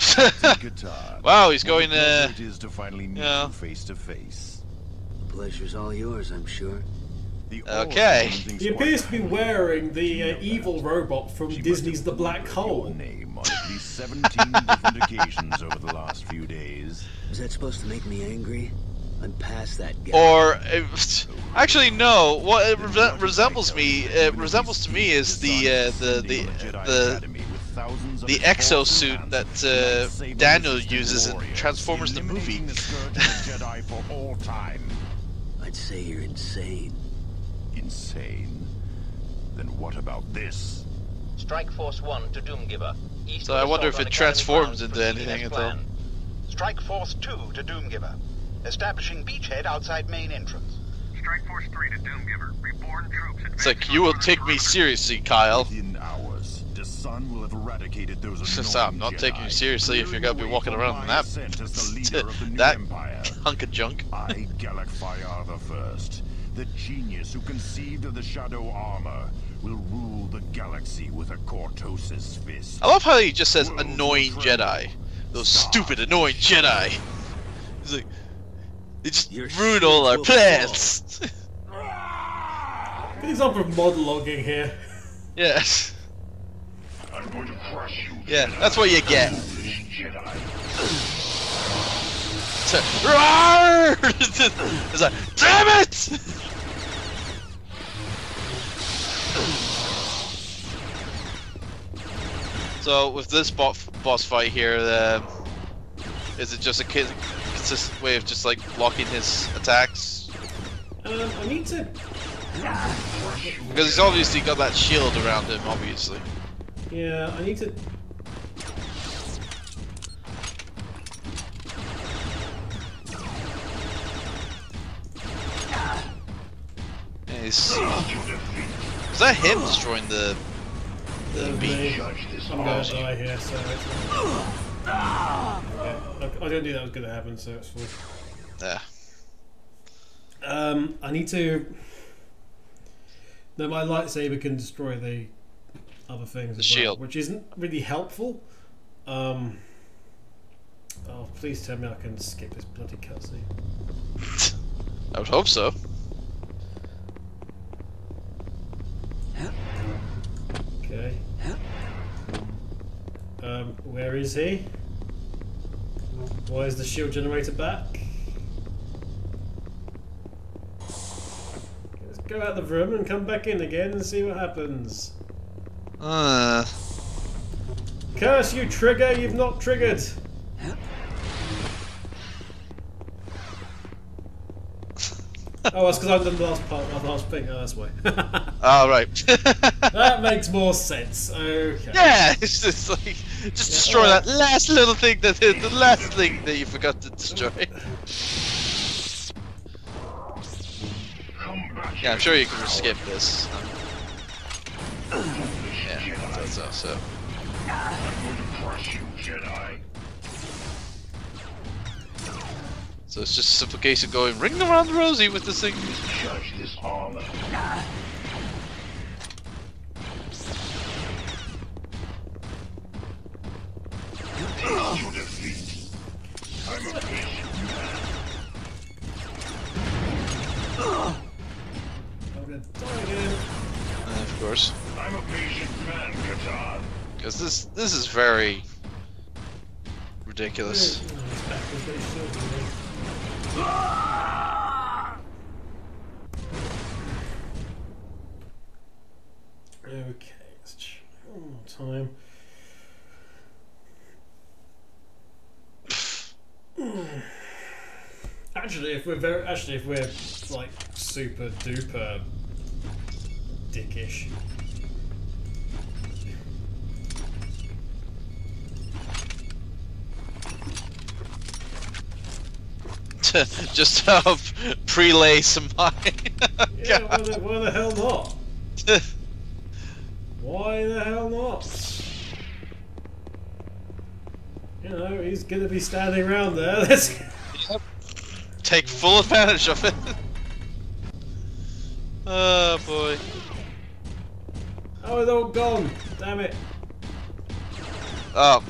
guitar. Wow, he's going It is to finally meet you face to face. The pleasure's all yours, I'm sure. Okay. He appears to be wearing the evil robot from Disney's The Black Hole. Your name on at least 17 different occasions over the last few days. Is that supposed to make me angry? I'm past that guy. Or actually, no. What it resembles to me is the exosuit that Daniel uses in Transformers the movie. Jedi for all time. I'd say you're insane. Insane? Then what about this? Strike Force 1 to Doomgiver. East So I wonder if it transforms into anything at all. Strike Force 2 to Doomgiver. Establishing beachhead outside main entrance. Strike Force 3 to Doomgiver. Reborn troops. It's like, you will take me seriously, Kyle. Within hours, the sun will have eradicated those I'm not taking you seriously if you're gonna be walking around in that hunk of junk. I, Galak Fyyar the First, the genius who conceived of the Shadow Armor, will rule the galaxy with a Cortosis fist. I love how he just says annoying Jedi. Those stupid annoying Jedi. He's like, they just ruin all our plans. Good example of monologuing here. Yes. I'm going to crush you. Yeah, that's what you get. It's like, damn it! So with this boss fight here, is it just a consistent way of just like blocking his attacks? I need to. Because he's obviously got that shield around him, obviously. Yeah, I need to. Yeah, is that him destroying the beam? I'm gonna die here, so it's. Yeah, I don't think that was gonna happen, so it's fine. Yeah. I need to. No, my lightsaber can destroy the other things as shield, well, which isn't really helpful. Oh, please tell me I can skip this bloody cutscene. I would hope so. Okay. Where is he? Why is the shield generator back? Let's go out the room and come back in again and see what happens. Curse you, trigger! You've not triggered. Oh, that's because I've done the last part, the last thing. Oh, that's why. Oh, right. That makes more sense. Okay. Yeah, it's just like destroy that last little thing the last thing that you forgot to destroy. Yeah, I'm sure you can skip this. Yeah, that's also. I'm going to crush you, Jedi. So it's just a simple case of going ring around the rosy with this thing. Judge this armor. To defeat. I'm a patient man. I'm gonna die again. Of course. I'm a patient man, Katan. Because this is very ridiculous. Okay, let's try one more time. Actually, if we're like super duper dickish. Just prelay some mine. Yeah, why the hell not? Why the hell not? You know, he's gonna be standing around there. Let's take full advantage of it. Oh boy. Oh, they're all gone. Damn it. Oh,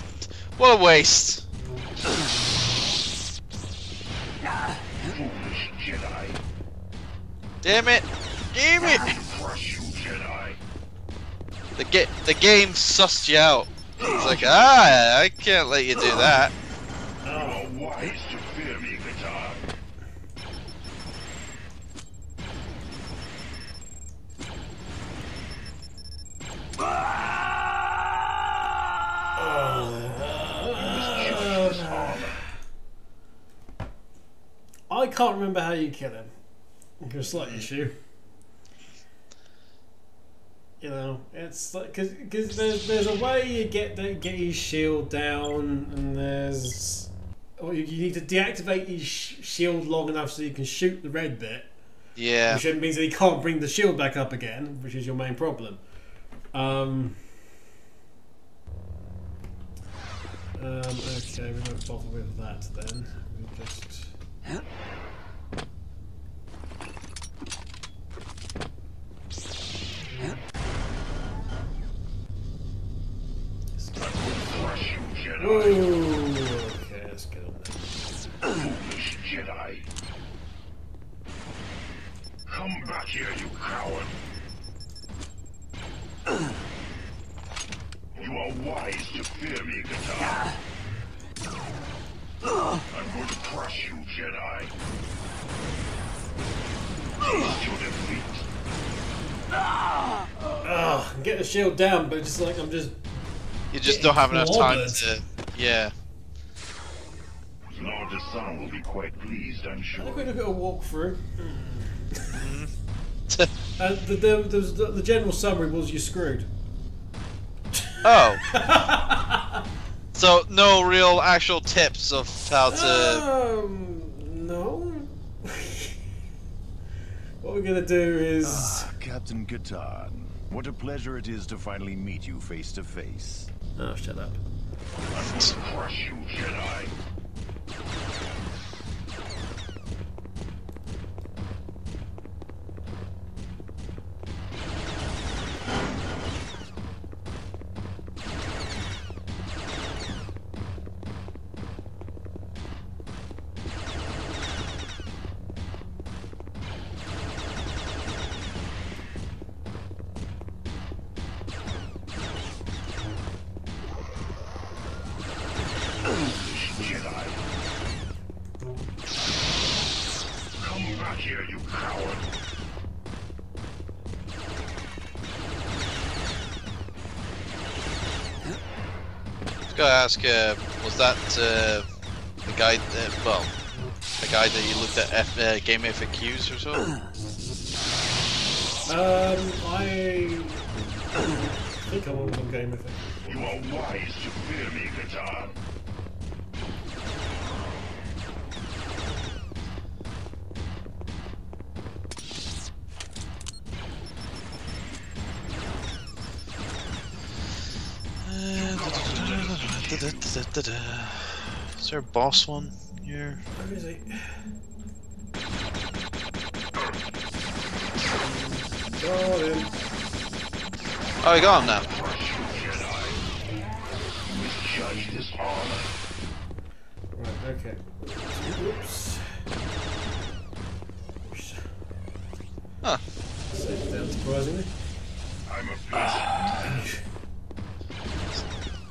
what a waste. Foolish Jedi. Damn it! Damn it! Crush you, Jedi. The game sussed you out. It's like, I can't let you do that. You are wise to fear me, Katan. I can't remember how you kill him. It's a slight issue. You know, it's like because there's a way you get his shield down, and there's you need to deactivate his shield long enough so you can shoot the red bit. Yeah. Which means that he can't bring the shield back up again, which is your main problem. Okay, we won't bother with that then. We just. Whoa! Okay, let's get on there. Foolish Jedi. Come back here, you coward. You are wise to fear me, Katan. I'm going to crush you, Jedi. To defeat. Get the shield down, but just like I'm just. You just don't have enough time to. Yeah. Lord Desan will be quite pleased, I'm sure. I think we look at a walkthrough. The general summary was you're screwed. Oh. So no real actual tips of how to. No. What we're gonna do is. Captain Katan, what a pleasure it is to finally meet you face to face. Oh, shut up. I'm going to crush you, Jedi. back here, you coward. I was gonna ask, was that the guy? Well, the guy that you looked at game FAQs or so? I think I was on game FAQs. You are wise to fear me, Katan. Is there a boss one here? Where is he? Got him. Oh, we got him now. Judge this armor. Right, okay. Oops. Huh. Saved down surprisingly. I'm a beast.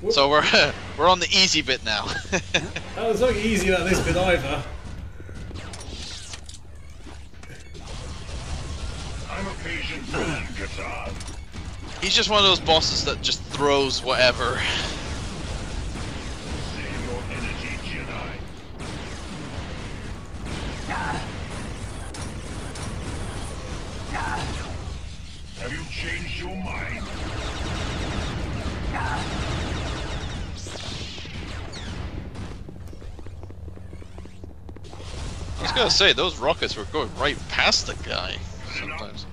So we're on the easy bit now. Oh, it's not easy about this bit either. I'm a patient friend, Katan. He's just one of those bosses that just throws whatever. Save your energy, Jedi. Have you changed your mind? I was gonna say, those rockets were going right past the guy sometimes.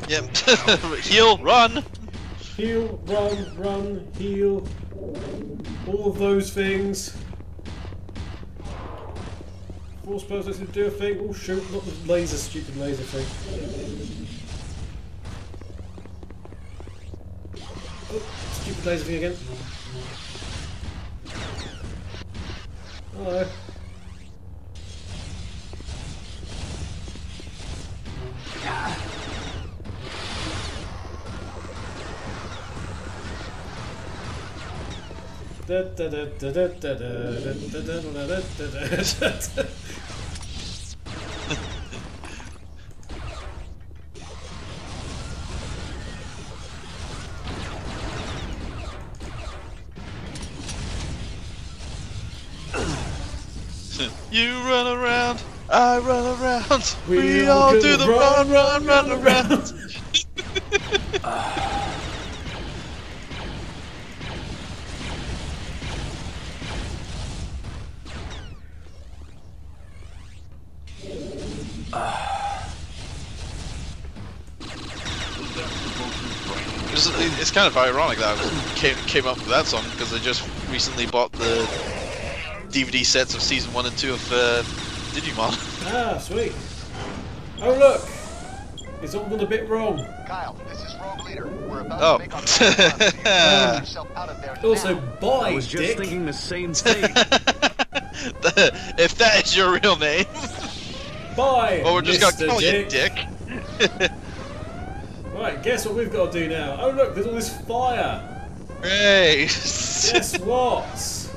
Yep. Heal, run! Heal, run, heal. All of those things. Force supposed to do a thing. Oh shoot, not the laser, stupid laser thing. Oh, stupid laser thing again. Hello. You run around, I run around, we all do the run around. It's kind of ironic that I came up with that song because I just recently bought the DVD sets of season 1 and 2 of Digimon. Ah, sweet. Oh look, it's all gone a bit wrong. Kyle, this is Rogue Leader. We're about to make our get yourself out of there Also, now. bye, I was just Dick. thinking the same thing. If that is your real name. Bye, Well, we're just Mr. gonna call you Dick. Dick. Right, guess what we've got to do now? Oh look, there's all this fire. Hey. Guess what?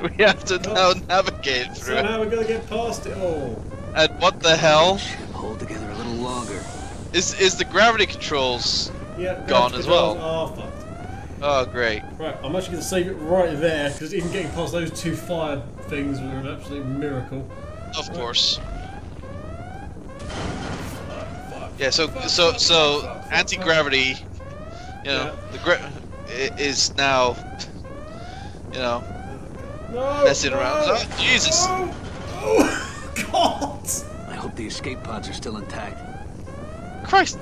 We have to now navigate through So it. how are we gonna get past it all? And what the hell? Hold together a little longer. Is the gravity controls Yeah, gone as well? Oh fuck. Oh, great. Right, I'm actually gonna save it right there because even getting past those two fire things was an absolute miracle. Of course. Fuck. Yeah, so anti-gravity, you know, is now, you know, No, messing around. no, Oh, Jesus! no. Oh, God! I hope the escape pods are still intact. Christ!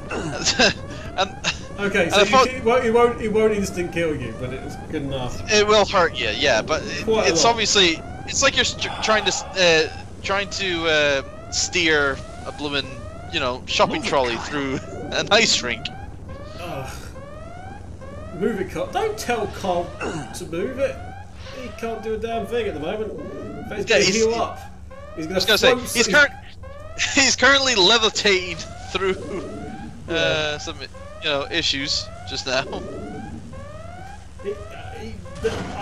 And Okay, so it won't instant kill you, but it's good enough. it will hurt you, yeah. But Quite a it's lot. obviously like you're trying to steer a bloomin', you know, shopping trolley through an ice rink. Ugh. Move it, Carl. Don't tell Carl to move it. He can't do a damn thing at the moment. But he's Yeah, going to he's- heal up. He's going to I was gonna say He's currently levitating through some, issues just now. He's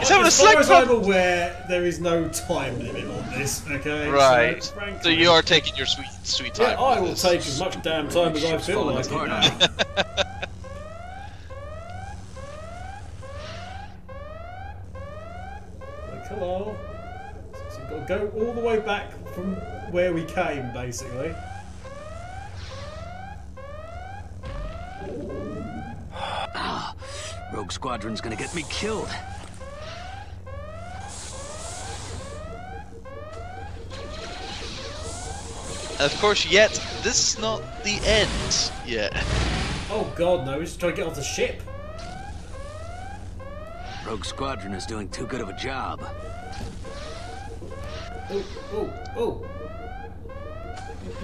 having a as far slight as I'm aware, there is no time limit on this. Okay. Right. So, frankly, So you are taking your sweet time. yeah, I will take as much damn time as I feel like it now. Like, hello. So you've got to go all the way back from where we came, basically. Rogue Squadron's gonna get me killed. Of course, yet this is not the end yet. Oh god, no, he's just trying to get off the ship. Rogue Squadron is doing too good of a job. Oh.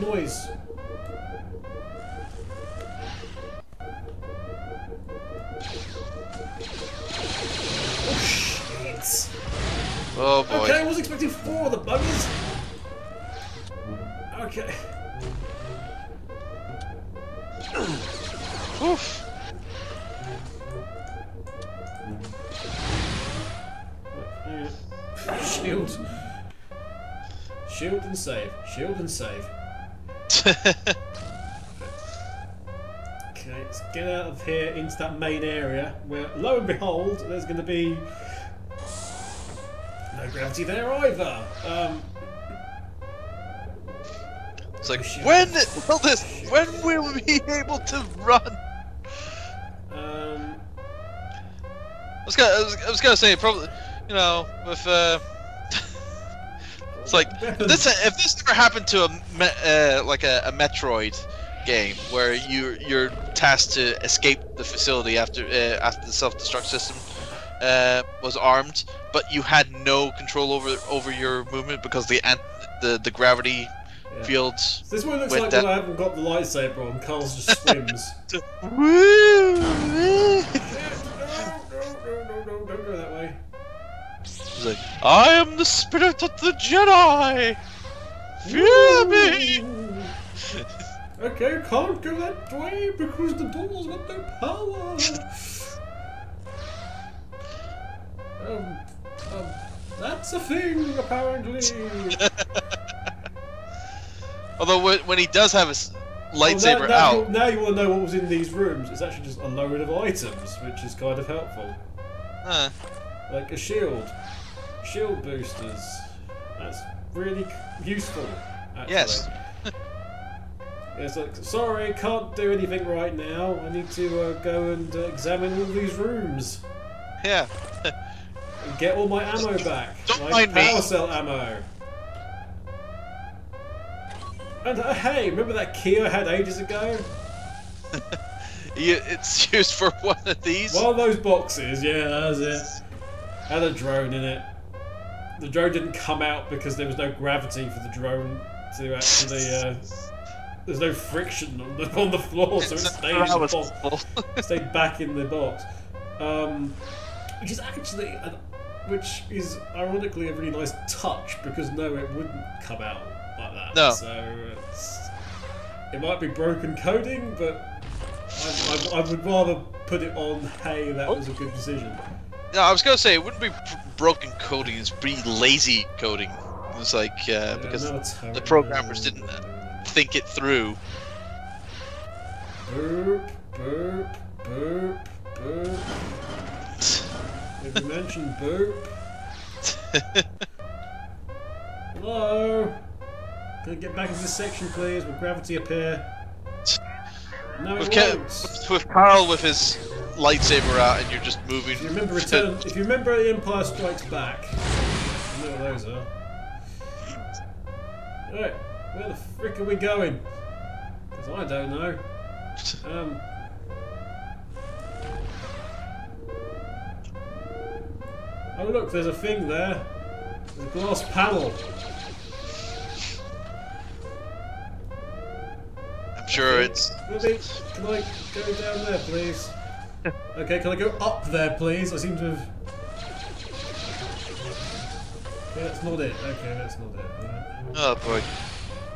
Noise. Oh shit. Oh boy. Okay, I was expecting 4 of the buggers. Okay. Oof. Shield. Shield and save. Shield and save. Okay, let's get out of here into that main area where, lo and behold, there's going to be no gravity there either. It's like, when will we be able to run? I was gonna say probably, with it's like if this ever happened to a Metroid game where you're tasked to escape the facility after the self-destruct system was armed, but you had no control over your movement because the gravity field. So this one looks went like down. when I haven't got the lightsaber on, Carl's just swims. Woo! No, don't go that way. He's like, I am the spirit of the Jedi! Fear me! Okay, can't go that way because the door's got no power. That's a thing, apparently. Although when he does have his lightsaber out... Now you want to know what was in these rooms. It's actually just a load of items, which is kind of helpful. Huh. Like a shield. Shield boosters. That's really useful, actually. Yes. It's like, sorry, can't do anything right now. I need to go and examine all these rooms. Yeah. And get all my ammo back. Don't my mind me. power cell ammo. And hey, remember that key I had ages ago? It's used for one of these. One of those boxes, yeah, that's it. Had a drone in it. The drone didn't come out because there was no gravity for the drone to actually. There's no friction on the floor, so it stayed in the box. Stayed back in the box, which is ironically a really nice touch because no, it wouldn't come out like that. No. So it might be broken coding, but I would rather put it on. Hey, that was a good decision. No, I was gonna say it wouldn't be broken coding; it's pretty lazy coding. It's like because the programmers didn't think it through. Boop, boop, boop, boop. If you mention boop. Hello? Can I get back into this section, please? Will gravity appear? No, it won't. With Carl with his lightsaber out, and you're just moving. If you remember The Empire Strikes Back, you know what those are. Right, where the frick are we going? Because I don't know. Oh look, there's a thing there. There's a glass panel. I'm sure it's... Can I go down there, please? Okay, can I go up there, please? I seem to have... Yeah, that's not it. Okay, that's not it. Right. Oh boy.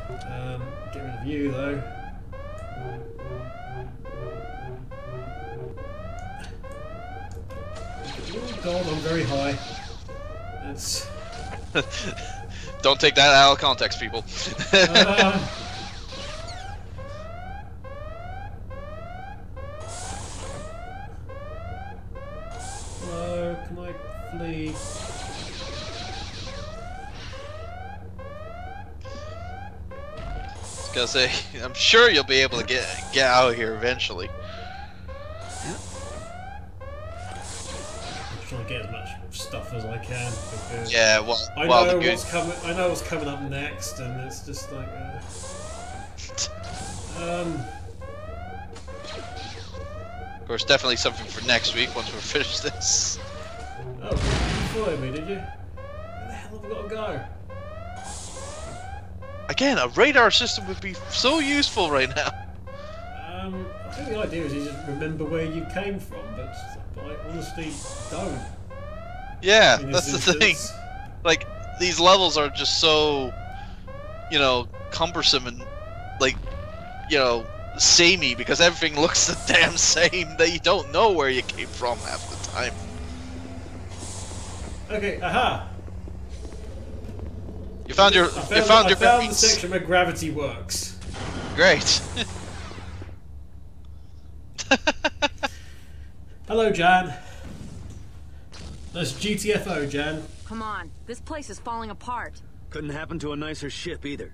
Get rid of you though. Oh god, I'm very high. It's... Don't take that out of context, people. Hello, can I flee? I was gonna say, I'm sure you'll be able to get out of here eventually. I'm trying to get as much stuff as I can because yeah, well, I know what's coming. I know what's coming up next, and it's just like. Of course, definitely something for next week once we're finished this. Oh, you followed me, did you? Where the hell have we got to go? Again, a radar system would be so useful right now. I think the idea is you just remember where you came from, but I honestly don't. Yeah, that's the thing. Like, these levels are just so, you know, cumbersome and, like, you know, samey because everything looks the damn same that you don't know where you came from half the time. Okay, aha! You found your I found the section where gravity works. Great. Hello, Jan. That's GTFO, Jan. Come on, this place is falling apart. Couldn't happen to a nicer ship either.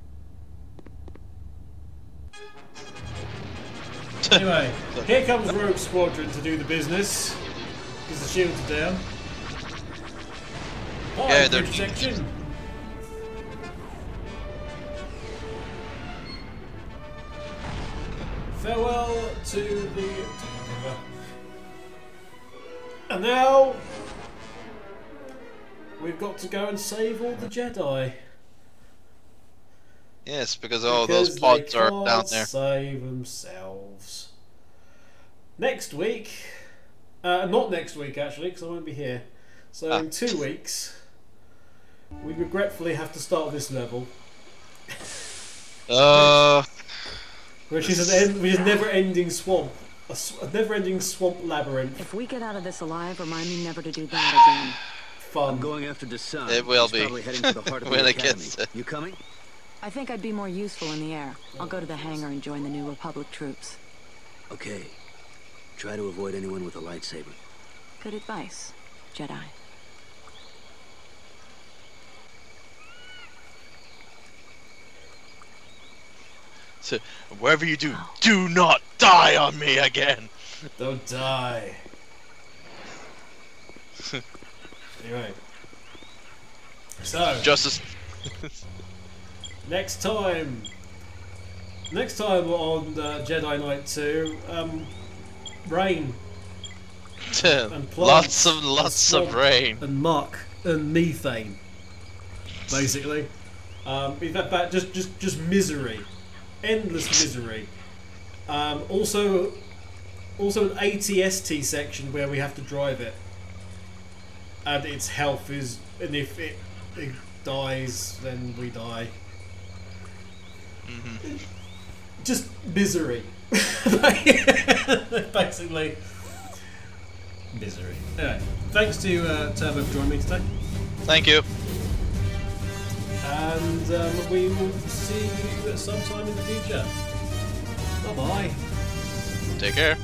Anyway, here comes Rogue Squadron to do the business. Because the shields are down. Yeah, they're section. Farewell to the Doomgiver. And now we've got to go and save all the Jedi. Yes, because all those pods are down there. Save themselves. Next week, not next week actually, because I won't be here. So in 2 weeks, we regretfully have to start this level. Which is a never-ending swamp, a never-ending swamp labyrinth. If we get out of this alive, remind me never to do that again. Fun. I'm going after Desan. It will be. Probably heading to the heart of when the it academy. gets. You coming? I think I'd be more useful in the air. I'll go to the hangar and join the New Republic troops. Okay. Try to avoid anyone with a lightsaber. Good advice, Jedi. So, wherever you do, do not die on me again. Don't die. Anyway. So. Justice. Next time on Jedi Knight 2, rain. And plants, lots of rain. And muck and methane. Basically. Just misery. Endless misery. Also an ATST section where we have to drive it. And its health is, and if it dies, then we die. Mm-hmm. Just misery. Basically. Misery. Anyway, thanks to Turbo for joining me today. Thank you. And we will see you at some time in the future. Bye-bye. Take care.